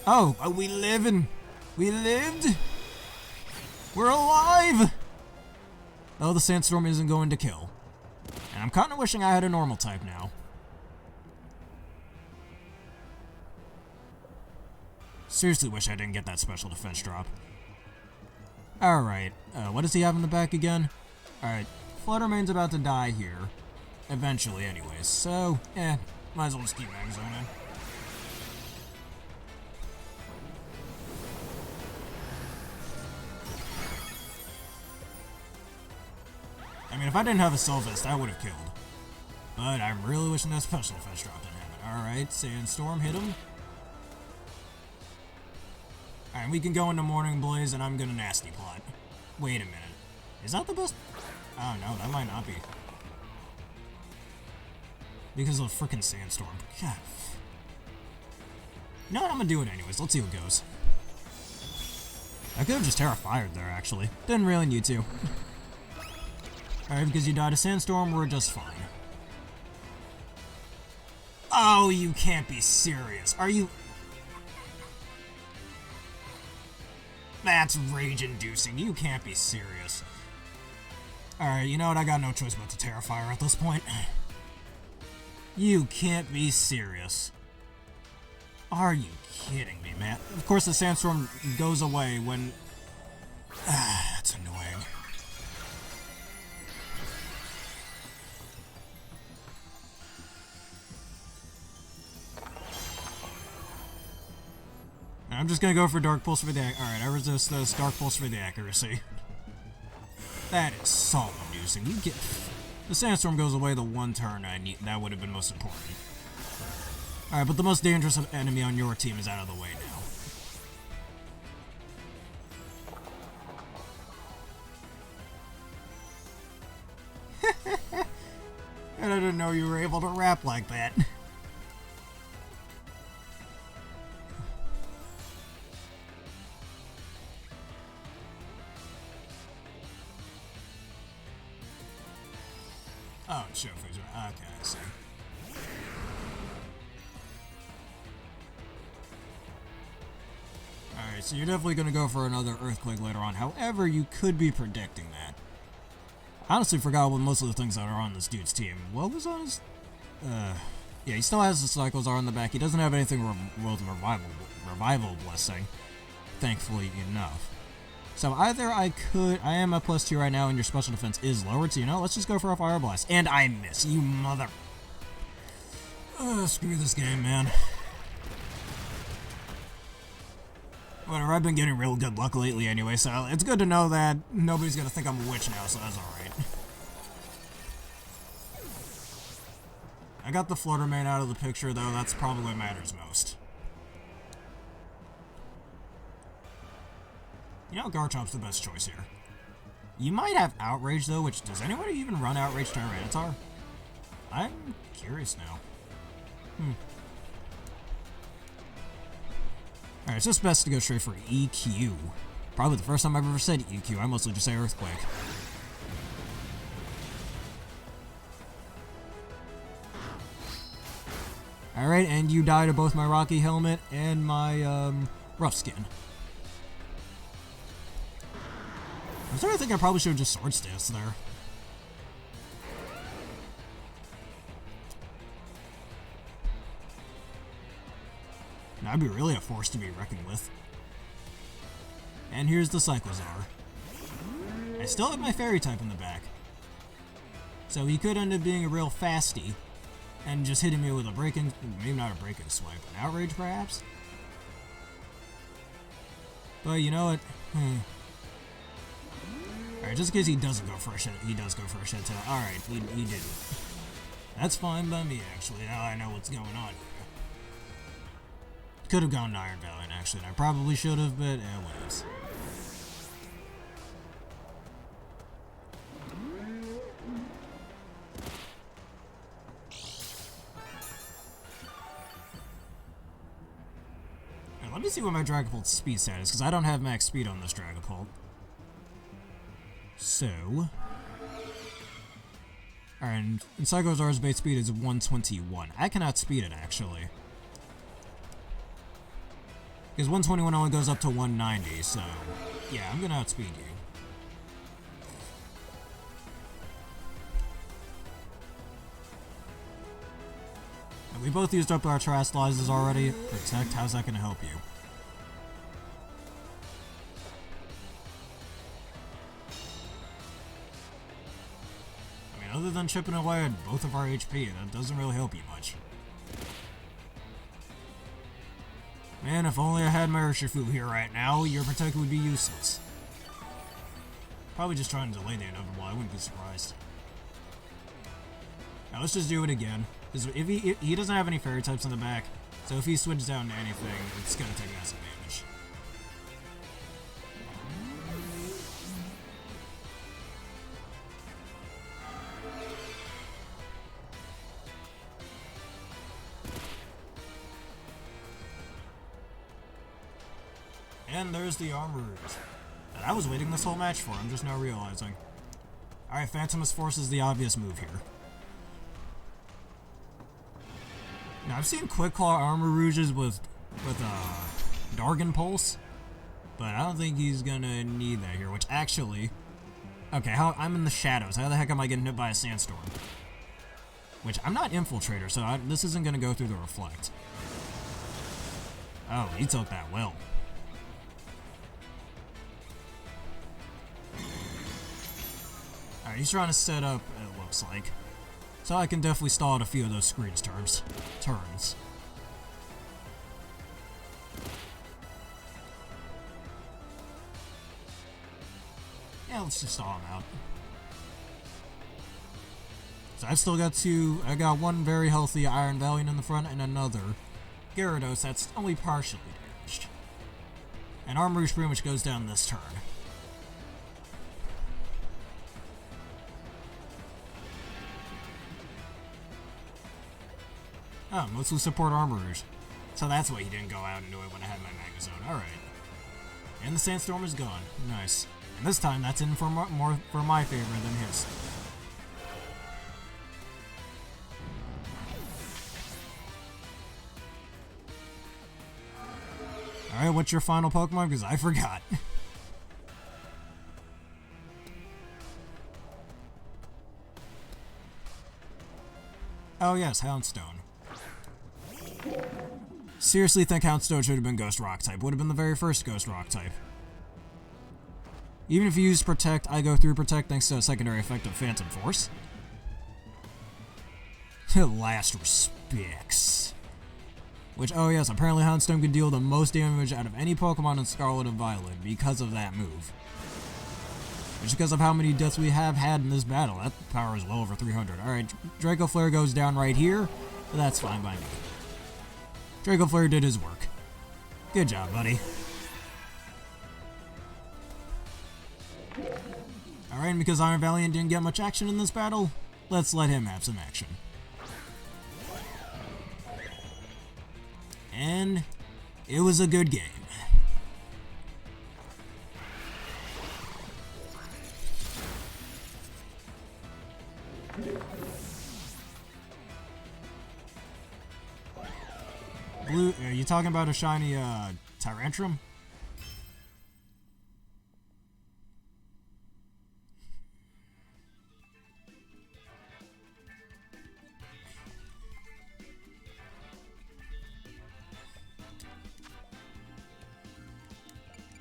Oh, we living! We lived! We're alive! Oh, the Sandstorm isn't going to kill. And I'm kind of wishing I had a normal type now. Seriously wish I didn't get that special defense drop. Alright, what does he have in the back again? Alright, Fluttermane's about to die here. Eventually, anyways. So, might as well just keep Magzoning. I mean, if I didn't have a Soul Vest, I would have killed. But I'm really wishing that special defense drop didn't happen. Alright, Sandstorm, hit him. Alright, we can go into Morning Blaze, and I'm gonna Nasty Plot. Wait a minute. Is that the best? Oh no, that might not be. Because of the frickin' Sandstorm. God. You know what, I'm gonna do it anyways. Let's see what goes. I could have just Terra-Fired there, actually. Didn't really need to. Alright, because you died a Sandstorm, we're just fine. Oh, you can't be serious. Are you... That's rage-inducing. You can't be serious. Alright, you know what? I got no choice but to Terra-Fire at this point. You can't be serious. Are you kidding me, man? Of course, the Sandstorm goes away when... that's annoying. I'm just gonna go for Dark Pulse for the... Alright, I resist this. Dark Pulse for the accuracy. That is soul-inducing. You get... The Sandstorm goes away the one turn I need. That would have been most important. Alright, but the most dangerous enemy on your team is out of the way now. And I didn't know you were able to rap like that. Oh, Shofu's right. Okay, I see. Alright, so you're definitely going to go for another Earthquake later on. However, you could be predicting that. I honestly forgot what most of the things that are on this dude's team. What was on his... yeah, he still has the Cycles R in the back. He doesn't have anything with Revival Blessing. Thankfully enough. So either I am at +2 right now and your special defense is lowered, so you know, let's just go for a Fire Blast. And I miss, you mother... screw this game, man. Whatever, I've been getting real good luck lately anyway, so it's good to know that nobody's gonna think I'm a witch now, so that's alright. I got the Fluttermane out of the picture, though. That's probably what matters most. You know, Garchomp's the best choice here. You might have Outrage, though, which... Does anybody even run Outrage Tyranitar? I'm curious now. Alright, it's just best to go straight for EQ. Probably the first time I've ever said EQ. I mostly just say Earthquake. Alright, and you die to both my Rocky Helmet and my, Rough Skin. I'm starting to think I probably should have just Sword Stance there. That'd be really a force to be reckoned with. And here's the Cyclozar. I still have my Fairy type in the back. So he could end up being a real fasty and just hitting me with a breaking, maybe not a breaking swipe, an Outrage perhaps? But you know what? Alright, just in case he doesn't go for a shit, he does go for a shit tail. Alright, he didn't. That's fine by me, actually. Now I know what's going on here. Could have gone to Iron Valiant, actually, and I probably should have, but what else? Now, let me see what my Dragapult's speed stat is, because I don't have max speed on this Dragapult. So... Alright, and Cyclozar's base speed is 121. I can outspeed it, actually. Because 121 only goes up to 190, so... Yeah, I'm gonna outspeed you. And we both used up our Terastallizers already. Protect, how's that gonna help you? I mean, other than chipping away at both of our HP, that doesn't really help you much. Man, if only I had my Urshifu here right now, your Protect would be useless. Probably just trying to delay the inevitable, I wouldn't be surprised. Now let's just do it again. Because if he doesn't have any Fairy types in the back, so if he switches down to anything, it's gonna take massive damage. And there's the Armorers that I was waiting this whole match for, I'm just now realizing. Alright, Phantomous Force is the obvious move here. Now, I've seen Quick Claw Armor-Rouges with Dargon Pulse, but I don't think he's gonna need that here, which actually... Okay, I'm in the shadows. How the heck am I getting hit by a Sandstorm? Which, I'm not Infiltrator, so this isn't gonna go through the Reflect. Oh, he took that well. Alright, he's trying to set up, it looks like. So I can definitely stall out a few of those screens turns. Yeah, let's just stall him out. So I've still got I got one very healthy Iron Valiant in the front and another Gyarados that's only partially damaged. And Armor pretty much goes down this turn. Oh, mostly support Armorers. So that's why he didn't go out and do it when I had my Magnezone. Alright. And the Sandstorm is gone. Nice. And this time, that's in for more for my favor than his. Alright, what's your final Pokemon? Because I forgot. Oh yes, Houndstone. Seriously think Houndstone should have been Ghost Rock type. Would have been the very first Ghost Rock type. Even if you use Protect, I go through Protect thanks to a secondary effect of Phantom Force. Last respects. Which, oh yes, apparently Houndstone can deal the most damage out of any Pokemon in Scarlet and Violet because of that move. Which, because of how many deaths we have had in this battle, that power is well over 300. Alright, Draco Flare goes down right here, but that's fine by me. Draco Flare did his work. Good job, buddy. Alright, and because Iron Valiant didn't get much action in this battle, let's let him have some action. And It was a good game. Blue, are you talking about a shiny Tyrantrum?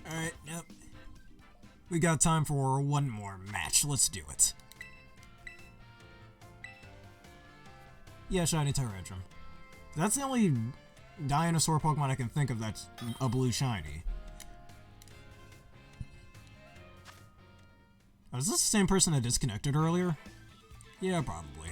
Alright, yep. We got time for one more match. Let's do it. Yeah, shiny Tyrantrum. That's the only dinosaur Pokemon I can think of that's a blue shiny. Oh, is this the same person that disconnected earlier? Yeah, probably.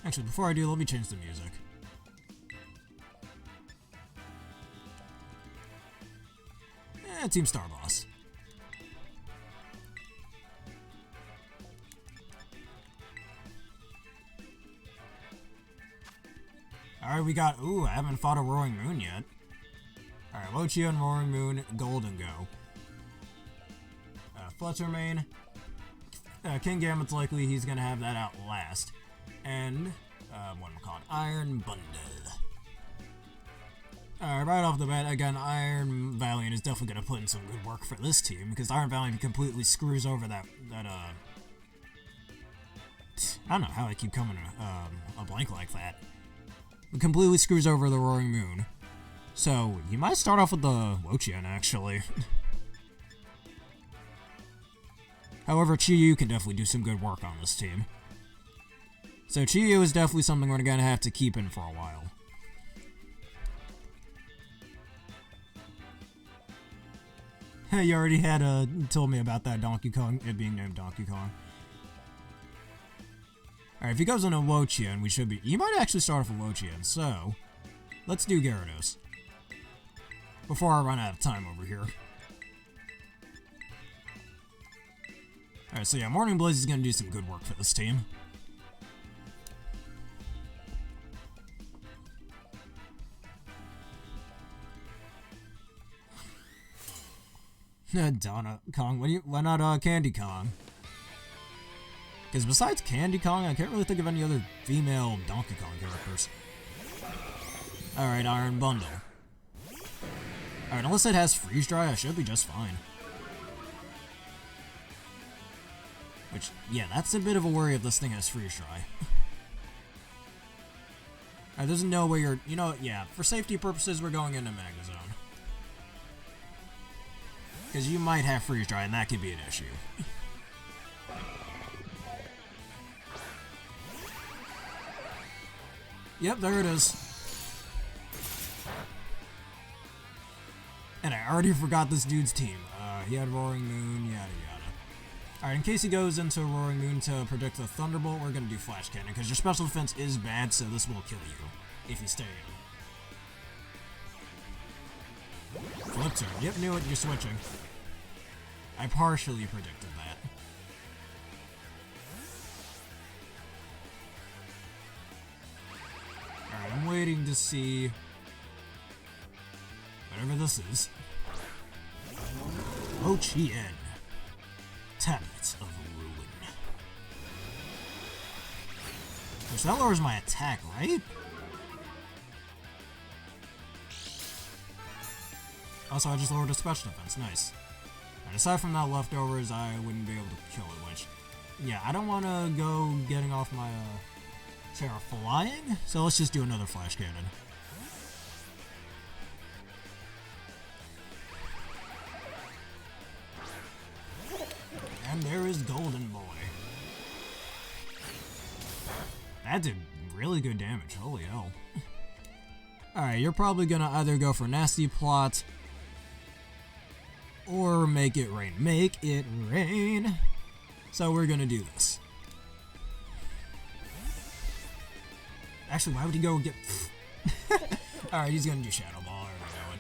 Actually, before I do, let me change the music. Team Star Boss. Alright, we got... Ooh, I haven't fought a Roaring Moon yet. Alright, Wochio and Roaring Moon, Golden Go. Fletcher Main. King Gambit's likely he's gonna have that out last. And, what am I calling? Iron Bundle. Alright, right off the bat, again, Iron Valiant is definitely going to put in some good work for this team, because Iron Valiant completely screws over that I don't know how I keep coming a blank like that. It completely screws over the Roaring Moon. So, you might start off with the Wochian, actually. However, Chiyu can definitely do some good work on this team. So Chiyu is definitely something we're going to have to keep in for a while. You already had told me about that Donkey Kong, it being named Donkey Kong. Alright, if he goes into Wochian, we should be... He might actually start off with Wochian, so... Let's do Gyarados. Before I run out of time over here. Alright, so yeah, Morning Blaze is going to do some good work for this team. Donna Kong, why not Candy Kong? Because besides Candy Kong, I can't really think of any other female Donkey Kong characters. Alright, Iron Bundle. Alright, unless it has Freeze Dry, I should be just fine. Which, yeah, that's a bit of a worry if this thing has Freeze Dry. Alright, there's no way you're... You know, yeah, for safety purposes, we're going into Mega Zone. Because you might have Freeze Dry, and that could be an issue. Yep, there it is. And I already forgot this dude's team. He had Roaring Moon, yada yada. Alright, in case he goes into Roaring Moon to predict the Thunderbolt, we're gonna do Flash Cannon, because your special defense is bad, so this will kill you if you stay in. Flip turn. Yep, knew it, you're switching. I partially predicted that. Alright, I'm waiting to see whatever this is. Wochien. Tablets of Ruin. Which that lowers my attack, right? Also, I just lowered a special defense. Nice. And aside from that leftovers, I wouldn't be able to kill it, which... Yeah, I don't want to go getting off my, Terra Flying, so let's just do another Flash Cannon. And there is Golden Boy. That did really good damage, holy hell. Alright, you're probably gonna either go for Nasty Plot... or make it rain. Make it rain! So we're gonna do this. Actually, why would he go get... Alright, he's gonna do Shadow Ball, I already know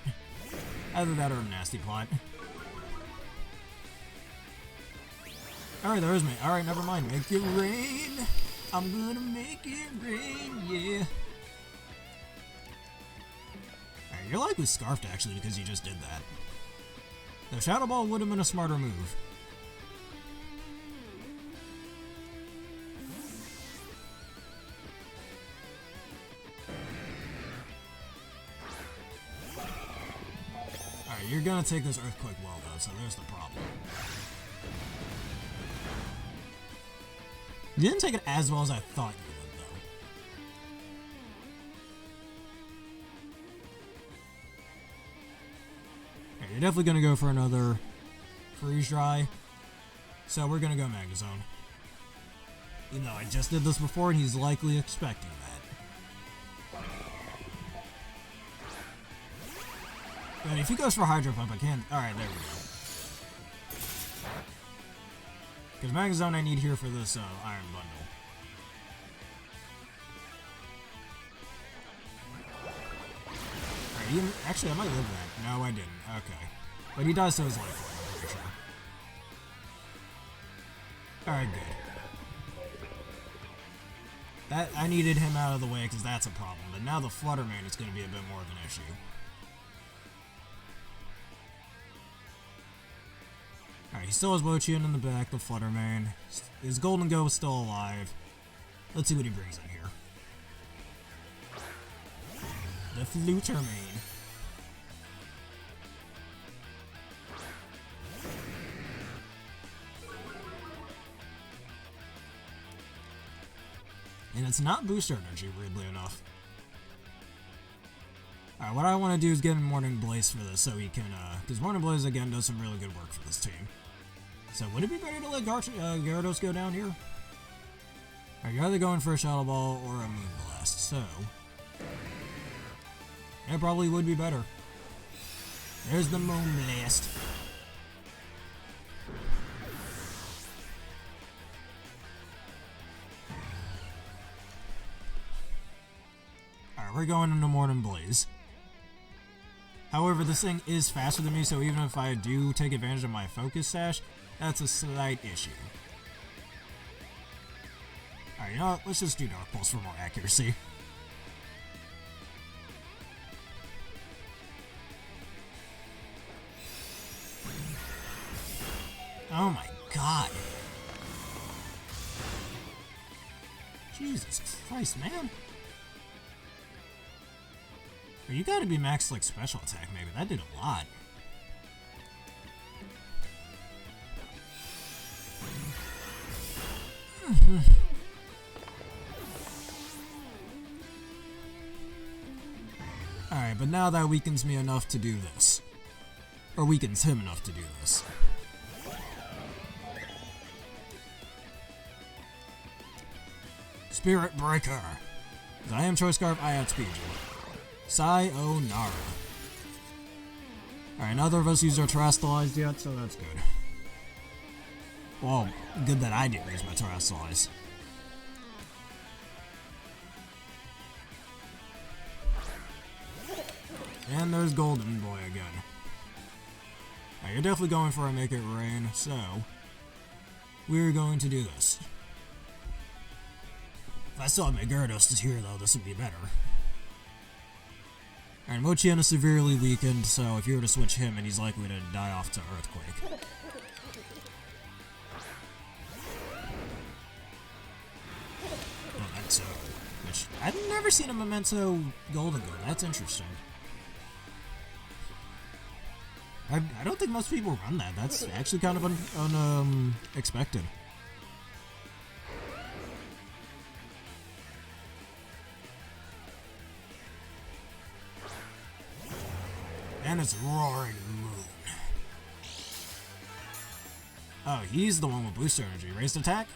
it. Either that or a nasty plot. Alright, there is me. Alright, never mind. Make it rain. I'm gonna make it rain, yeah. Alright, you're likely scarfed actually because you just did that. The Shadow Ball would have been a smarter move. Alright, you're gonna take this Earthquake well though, so there's the problem. You didn't take it as well as I thought you would, though. Okay, you're definitely gonna go for another Freeze Dry. So we're gonna go Magna Zone. You know, I just did this before and he's likely expecting that. But if he goes for Hydro Pump, I can't. Alright, there we go. Because Magna Zone I need here for this Iron Bundle. Alright, actually I might live that. No, I didn't. Okay. But he does so his life, I'm pretty sure. Alright, good. That I needed him out of the way because that's a problem. But now the Flutter Mane is going to be a bit more of an issue. Alright, he still has Wochian in the back, the Flutter Mane. His Golden Go is still alive. Let's see what he brings in here. The Flutter Mane. And it's not booster energy, weirdly enough. Alright, what I want to do is get in Morning Blaze for this so he can, because Morning Blaze again does some really good work for this team. So would it be better to let Gyarados go down here? Alright, you're either going for a Shadow Ball or a Moon Blast, so it probably would be better. There's the Moon Blast. Alright, we're going into Morning Blaze. However, this thing is faster than me, so even if I do take advantage of my Focus Sash, that's a slight issue. Alright, you know what? Let's just do Dark Pulse for more accuracy. Oh my god. Jesus Christ, man. You gotta be max like special attack maybe. That did a lot. Alright, but now that weakens me enough to do this. Or weakens him enough to do this. Spirit Breaker. I am Choice Scarf, I outspeed you. Sayonara. Alright, neither of us used our Terrestrialized yet, so that's good. Well, good that I didn't use my Terrestrialize. And there's Golden Boy again. Alright, you're definitely going for a Make It Rain, so we're going to do this. If I still had my Gyarados here, though, this would be better. Alright, Mochian is severely weakened, so if you were to switch him, and he's likely to die off to Earthquake. Memento, which I've never seen a Memento Golden Go. That's interesting. I don't think most people run that. That's actually kind of unexpected. And it's Roaring Moon. Oh, he's the one with booster energy. Raised attack?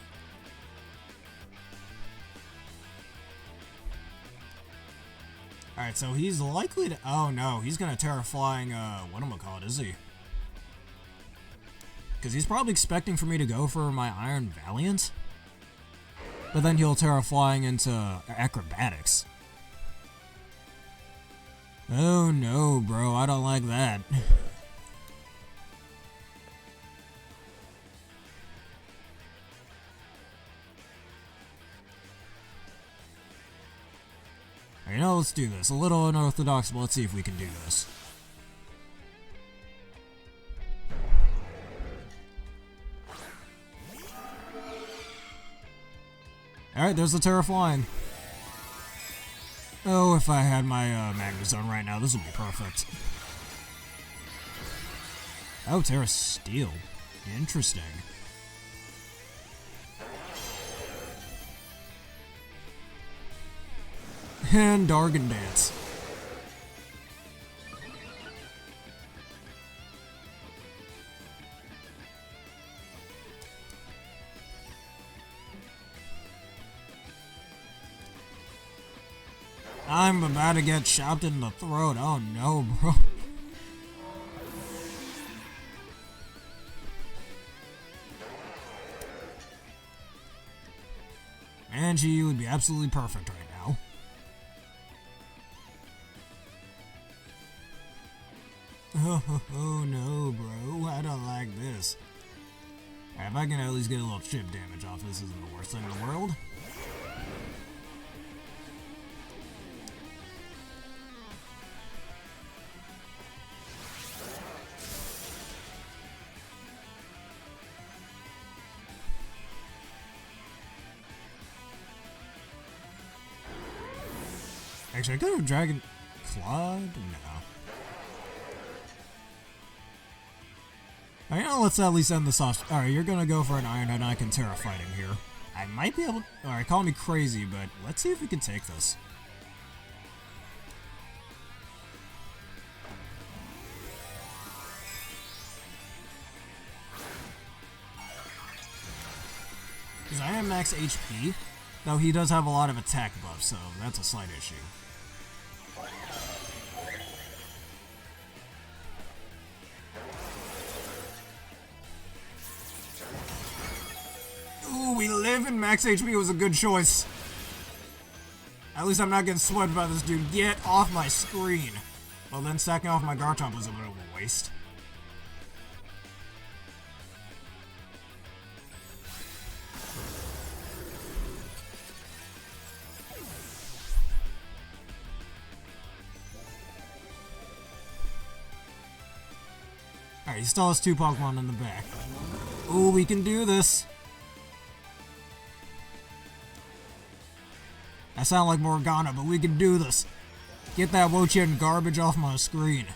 Alright, so he's likely to... Oh no, he's gonna Terra Flying, whatchamacallit, is he? Because he's probably expecting for me to go for my Iron Valiant. But then he'll Terra Flying into Acrobatics. Oh no, bro, I don't like that. You know, let's do this. A little unorthodox, but let's see if we can do this. Alright, there's the Terra flying. Oh, if I had my Magma Zone right now, this would be perfect. Oh, Terra Steel. Interesting. And Dargon Dance. I'm about to get shot in the throat. Oh no, bro. Angie would be absolutely perfect right now. Oh no, bro. I don't like this. Alright, if I can at least get a little chip damage off, this isn't the worst thing in the world. Actually, I could have Dragon Clawed? No. Alright, let's at least end this off. Alright, you're gonna go for an Iron Head and I can Terra fighting here. I might be able to... Alright, call me crazy, but let's see if we can take this. Because I am max HP, though he does have a lot of attack buffs, so that's a slight issue. Ooh, we live in max HP was a good choice. At least I'm not getting swept by this dude. Get off my screen. Well, then stacking off my Garchomp was a bit of a waste. Alright, he still has 2 Pokemon in the back. Ooh, we can do this. I sound like Morgana, but we can do this. Get that Wo-Chien garbage off my screen.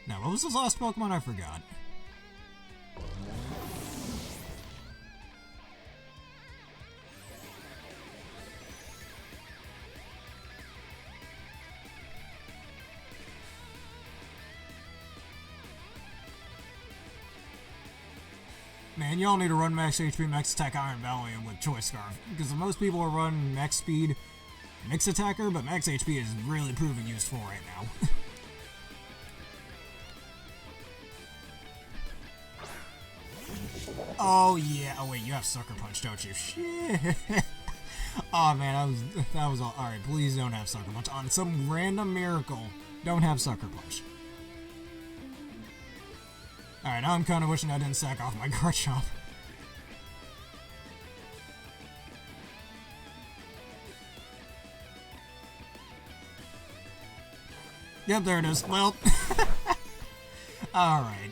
Now, what was this last Pokemon? I forgot. Man, y'all need to run max HP, max attack, Iron Valiant with Choice Scarf. Because most people are running max speed, mix attacker, but max HP is really proving useful right now. Oh yeah, oh wait, you have Sucker Punch, don't you? Shit. Oh man, that was all. Alright, please don't have Sucker Punch. On some random miracle, don't have Sucker Punch. Alright, now I'm kind of wishing I didn't sack off my Garchomp. Yep, there it is. Well, alright.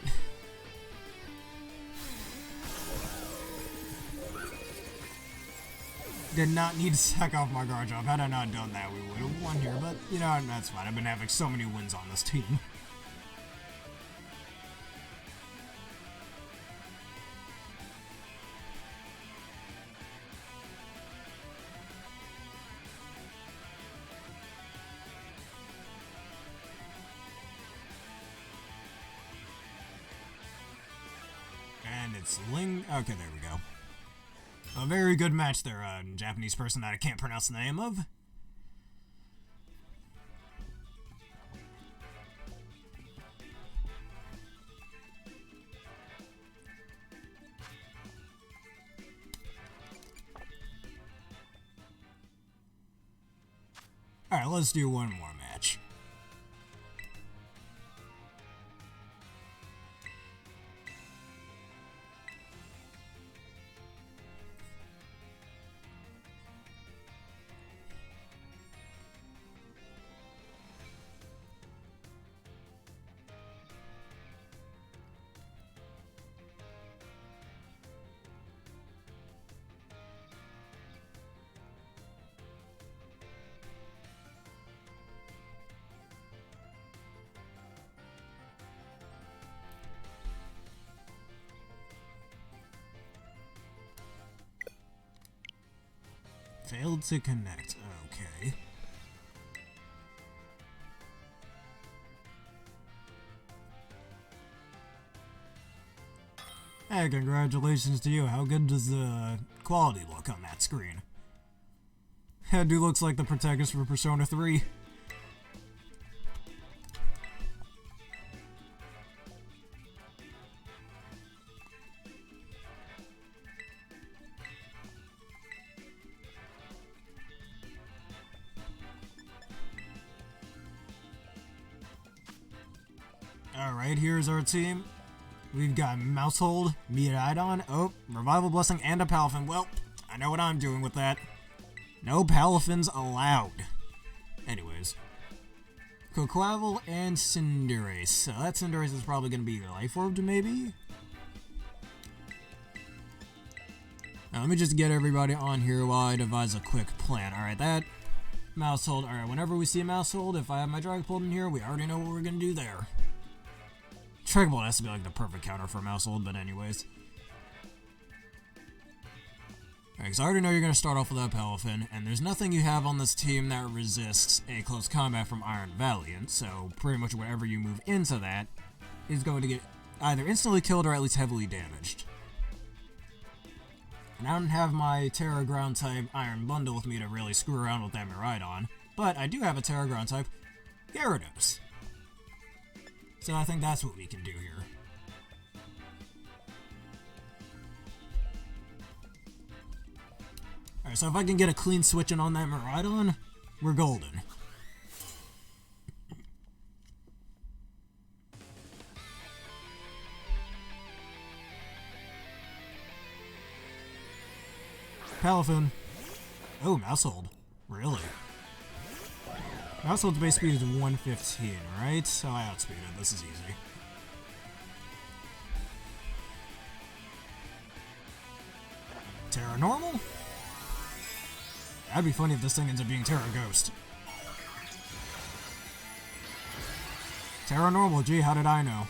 Did not need to sack off my Garchomp. Had I not done that, we would have won here, but, you know, that's fine. I've been having so many wins on this team. And it's Ling... Okay, there we go. A very good match there, Japanese person that I can't pronounce the name of. Alright, let's do one more match. Failed to connect. Okay. Hey, congratulations to you. How good does the quality look on that screen? That dude looks like the protagonist for Persona 3. Alright, here's our team. We've got Mousehold, Miraidon, oh, Revival Blessing, and a Palafin. Well, I know what I'm doing with that. No Palafins allowed. Anyways. Coquavel and Cinderace. So that Cinderace is probably going to be Life Orbed, maybe? Now, let me just get everybody on here while I devise a quick plan. Alright, that Mousehold. Alright, whenever we see a Mousehold, if I have my Dragapult in here, we already know what we're going to do there. Dragapult has to be like the perfect counter for Mousehold, but anyways. Alright, because I already know you're going to start off with that Palafin, and there's nothing you have on this team that resists a close combat from Iron Valiant, so pretty much whatever you move into that is going to get either instantly killed or at least heavily damaged. And I don't have my Terra Ground type Iron Bundle with me to really screw around with that Miraidon, but I do have a Terra Ground type Gyarados. So I think that's what we can do here. Alright, so if I can get a clean switching on that Miraidon, we're golden. Palafin. Oh, Mousehold. Really? Mousehold's base speed is 115, right? So I outspeeded. This is easy. Terra Normal? That'd be funny if this thing ends up being Terra Ghost. Terra Normal, gee, how did I know?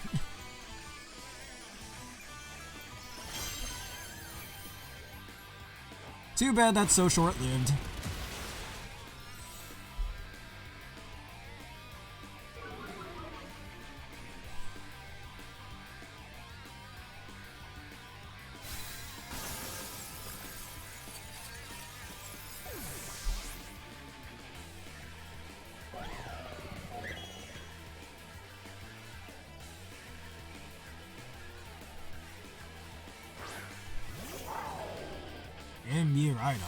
Too bad that's so short-lived. And Miraidon.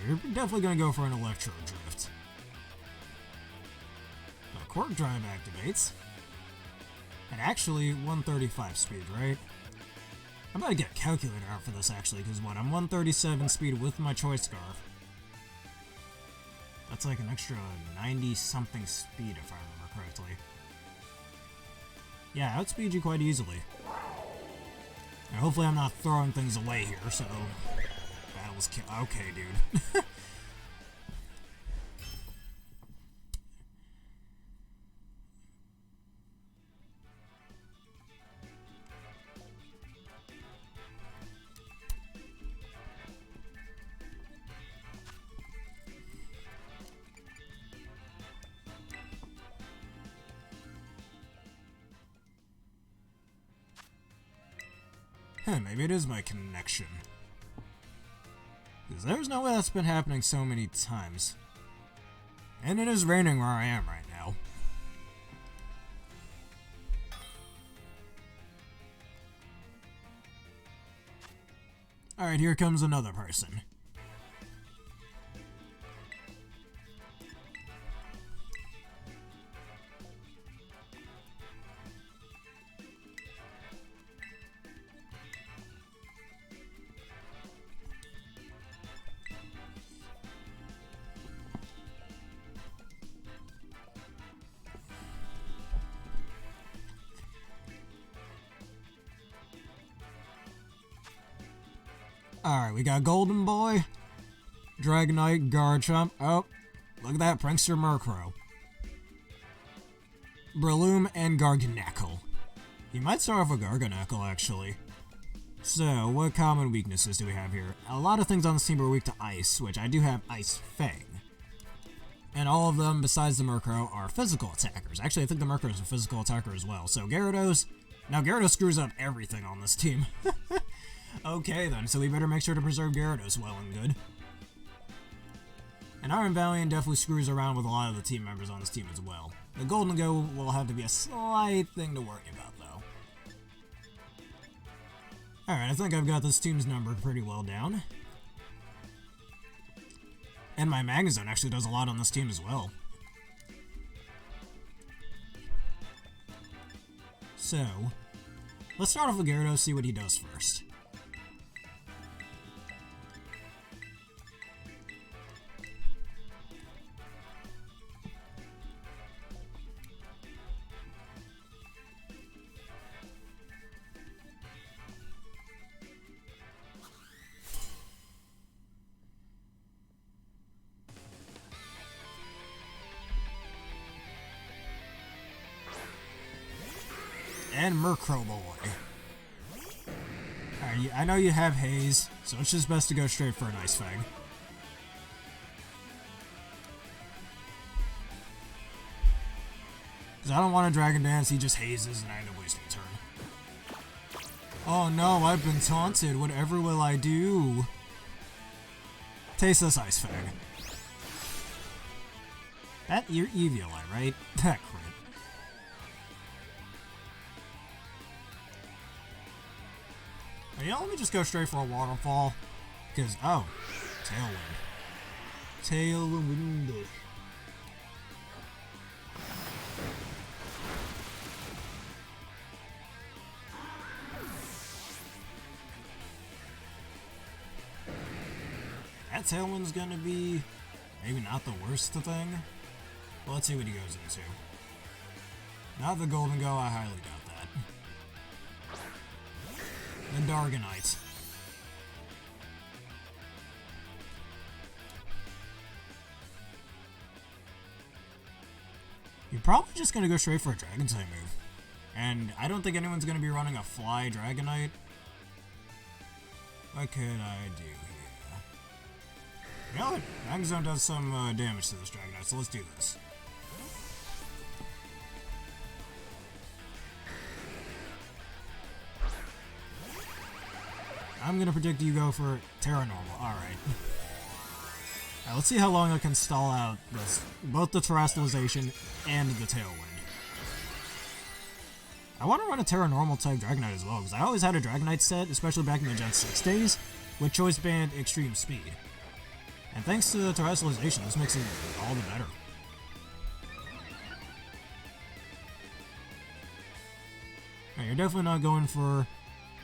You're definitely going to go for an Electro Drift. The Quark Drive activates. And actually, 135 speed, right? I'm about to get a calculator out for this, actually, because what? I'm 137 speed with my Choice Scarf. That's like an extra 90-something speed, if I remember correctly. Yeah, I outspeed you quite easily. Now, hopefully I'm not throwing things away here, so... Battles kill. Okay, dude. Maybe it is my connection. Because there's no way that's been happening so many times. And it is raining where I am right now. Alright, here comes another person. Alright, we got Golden Boy, Dragonite, Garchomp. Oh, look at that, Prankster Murkrow. Breloom and Garganacl. You might start off with Garganacl, actually. So, what common weaknesses do we have here? A lot of things on this team are weak to Ice, which I do have Ice Fang. And all of them, besides the Murkrow, are physical attackers. Actually, I think the Murkrow is a physical attacker as well. So, Gyarados. Now, Gyarados screws up everything on this team. Okay, then, so we better make sure to preserve Gyarados well and good. And Iron Valiant definitely screws around with a lot of the team members on this team as well. The Golden Go will have to be a slight thing to worry about, though. Alright, I think I've got this team's number pretty well down. And my Magnezone actually does a lot on this team as well. So, let's start off with Gyarados, see what he does first. And Murkrow Boy. Alright, I know you have Haze, so it's just best to go straight for an Ice Fang. Because I don't want a Dragon Dance, he just hazes and I end up wasting a turn. Oh no, I've been taunted, whatever will I do? Taste this Ice Fang. That your Evioli, right? That crit. Yeah, let me just go straight for a Waterfall. Because, oh, Tailwind. Tailwind. That Tailwind's gonna be maybe not the worst thing. Well, let's see what he goes into. Not the Golden Go, I highly doubt that. The Dargonite. You're probably just going to go straight for a Dragon type move. And I don't think anyone's going to be running a Fly Dragonite. What could I do here? You know what? Magnezone does some damage to this Dragonite, so let's do this. I'm gonna predict you go for Terra Normal. Alright. Let's see how long I can stall out this, both the Terrestrialization and the Tailwind. I want to run a Terra Normal type Dragonite as well, because I always had a Dragonite set, especially back in the Gen 6 days, with Choice Band Extreme Speed. And thanks to the Terrestrialization, this makes it all the better. Right, you're definitely not going for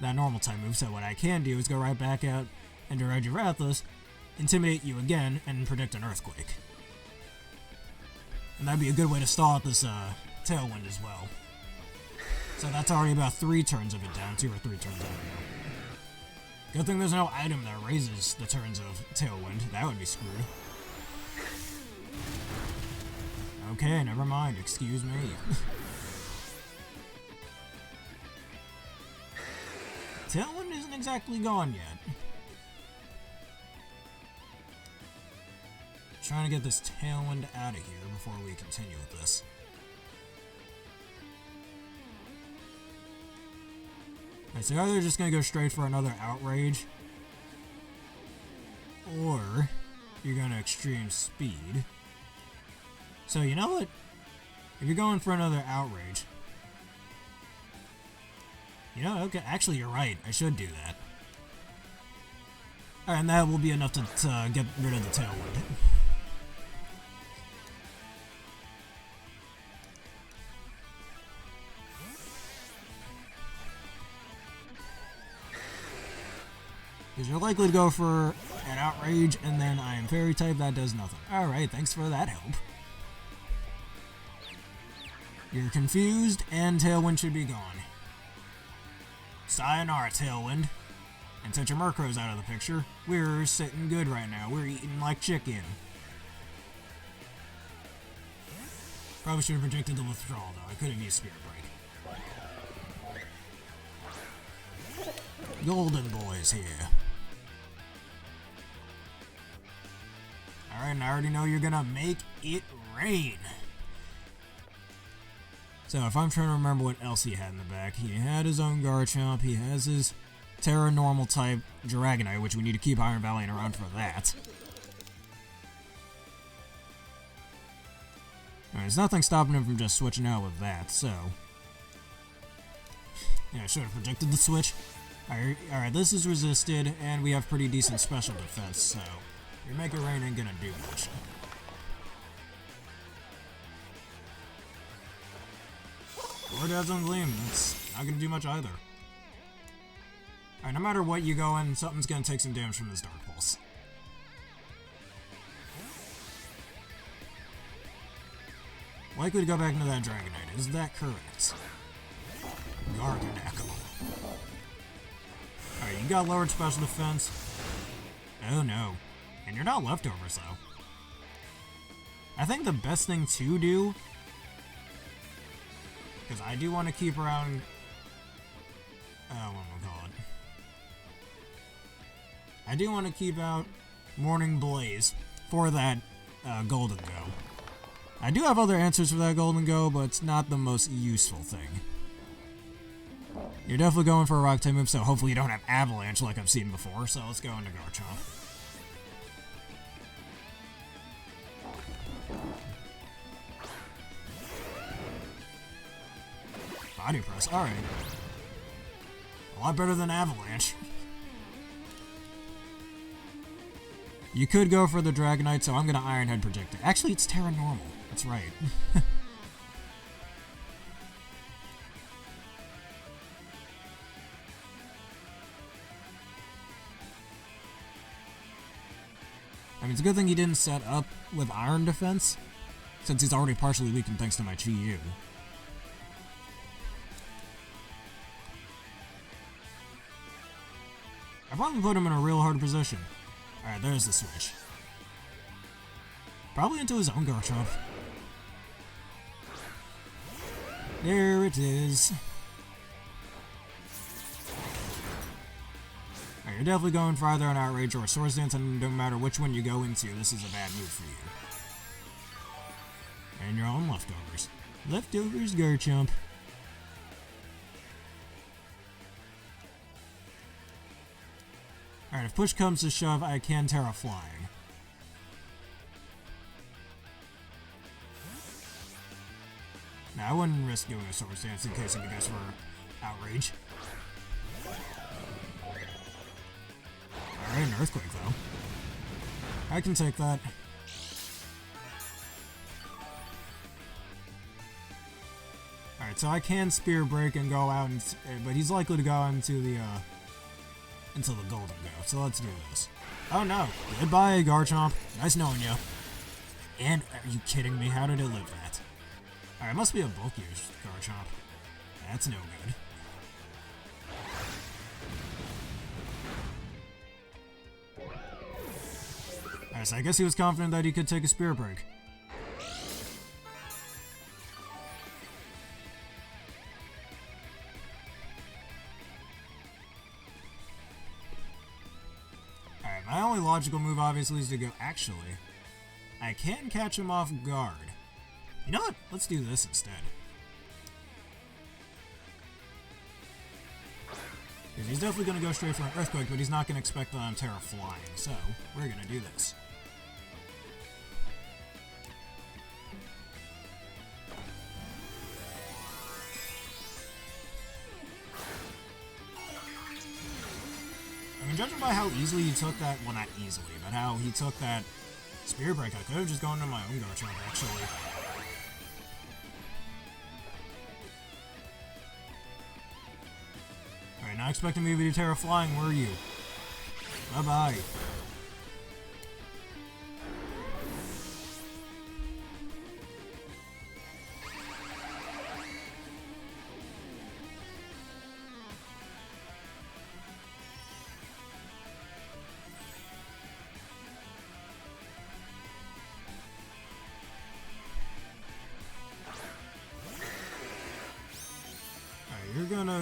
that normal type move, so what I can do is go right back out into Regirathlus, intimidate you again, and predict an Earthquake. And that'd be a good way to stall out this Tailwind as well. So that's already about 3 turns of it down, 2 or 3 turns out of it. Good thing there's no item that raises the turns of Tailwind. That would be screwed. Okay, never mind, excuse me. Tailwind isn't exactly gone yet. Trying to get this Tailwind out of here before we continue with this. Alright, so either just gonna go straight for another Outrage, or you're gonna Extreme Speed. So you know what? If you're going for another Outrage, you know, okay, actually you're right, I should do that. Alright, and that will be enough to get rid of the Tailwind. Because you're likely to go for an Outrage, and then I am Fairy type, that does nothing. Alright, thanks for that help. You're confused, and Tailwind should be gone. Sayonara, Tailwind. And since your Murkrow's out of the picture, we're sitting good right now. We're eating like chicken. Probably should have projected the withdrawal, though. I could have used Spirit Break. Golden Boy's here. Alright, and I already know you're gonna make it rain. So, if I'm trying to remember what else he had in the back, he had his own Garchomp, he has his Terra Normal type Dragonite, which we need to keep Iron Valiant around for that. There's nothing stopping him from just switching out with that, so... Yeah, I should have predicted the switch. Alright, this is resisted, and we have pretty decent special defense, so... Your Make It Rain ain't gonna do much. Or Dazzling Gleam, that's not gonna do much either. Alright, no matter what you go in, something's gonna take some damage from this Dark Pulse. Likely to go back into that Dragonite, is that correct? Garganacl. Alright, you got lowered special defense. Oh no. And you're not leftovers though. I think the best thing to do, because I do want to keep around, what am I call it? I do want to keep out Morning Blaze for that Golden Go. I do have other answers for that Golden Go, but it's not the most useful thing. You're definitely going for a Rock type move, so hopefully you don't have Avalanche like I've seen before, so let's go into Garchomp. Body Press, alright. A lot better than Avalanche. You could go for the Dragonite, so I'm gonna Iron Head project it. Actually, it's Terra Normal. That's right. I mean, it's a good thing he didn't set up with Iron Defense, since he's already partially weakened thanks to my Chi-Yu. I probably put him in a real hard position. Alright, there's the switch. Probably into his own Garchomp. There it is. Alright, you're definitely going for either an Outrage or a Swords Dance, and no matter which one you go into, this is a bad move for you. And you're on Leftovers. Leftovers Garchomp. Alright, if push comes to shove, I can Terra Flying. Now, I wouldn't risk doing a Swords Dance in case of you guys were Outrage. Alright, an Earthquake, though. I can take that. Alright, so I can Spear Break and go out, but he's likely to go into the Golden Go, so let's do this. Oh no, goodbye Garchomp, nice knowing you. And, are you kidding me, how did it live that? Alright, it must be a bulkier Garchomp. That's no good. Alright, so I guess he was confident that he could take a Spear Break. My only logical move, obviously, is to go... Actually, I can catch him off guard. You know what? Let's do this instead. Because he's definitely going to go straight for an Earthquake, but he's not going to expect that I'm Terra Flying, so we're going to do this. I mean, judging by how easily he took that, well, not easily, but how he took that Spear Break, I could have just gone to my own Garchomp, actually. Alright, not expecting me to be Terra Flying, were you? Bye-bye.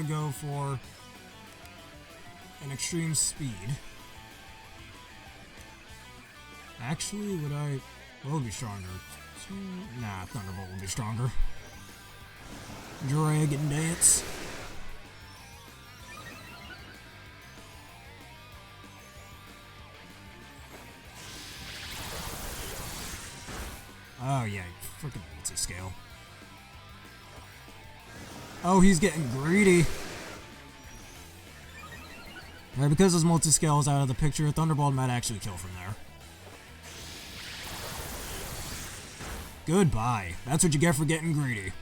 gonna go for an extreme speed. Actually, what would be stronger? Nah, Thunderbolt would be stronger. Dragon Dance. Oh yeah, freaking multi-scale. Oh, he's getting greedy. Alright, because his multi-scale is out of the picture, Thunderbolt might actually kill from there. Goodbye. That's what you get for getting greedy.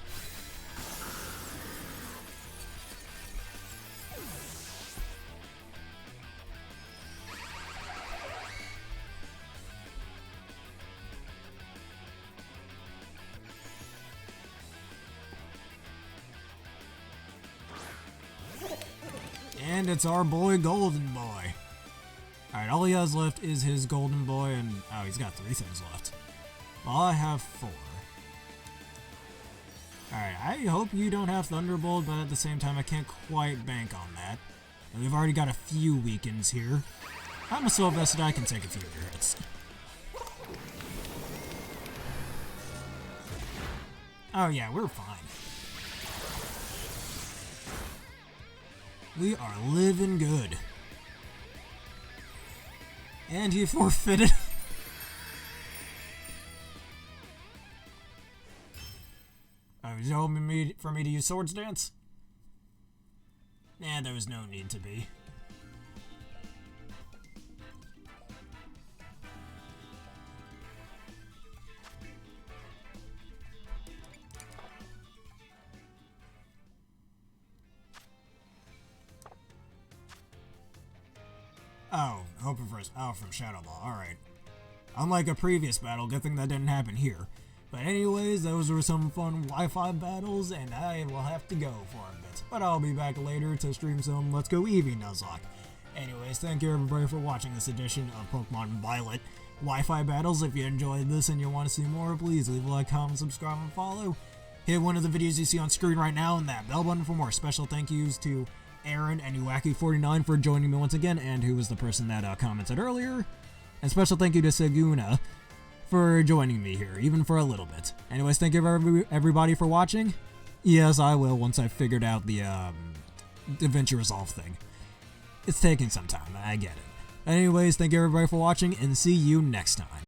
And it's our boy, Golden Boy. Alright, all he has left is his Golden Boy, and oh, he's got 3 things left. Well, I have 4. Alright, I hope you don't have Thunderbolt, but at the same time, I can't quite bank on that. And we've already got a few weekends here. I'm so vested I can take a few of your hits. Oh yeah, we're fine. We are living good. And he forfeited. Oh, was you hoping for me to use Swords Dance? Nah, there was no need to be. Oh, hoping for from Shadow Ball. Alright. Unlike a previous battle, good thing that didn't happen here. But anyways, those were some fun Wi-Fi battles, and I will have to go for a bit. But I'll be back later to stream some Let's Go Eevee Nuzlocke. Anyways, thank you everybody for watching this edition of Pokemon Violet Wi-Fi battles. If you enjoyed this and you want to see more, please leave a like, comment, subscribe, and follow. Hit one of the videos you see on screen right now and that bell button for more. Special thank yous to Aaron and Uwaki49 for joining me once again, and who was the person that commented earlier. And special thank you to Saguna for joining me here, even for a little bit. Anyways, thank you everybody for watching. Yes, I will once I've figured out the DaVinci Resolve thing. It's taking some time, I get it. Anyways, thank you everybody for watching, and see you next time.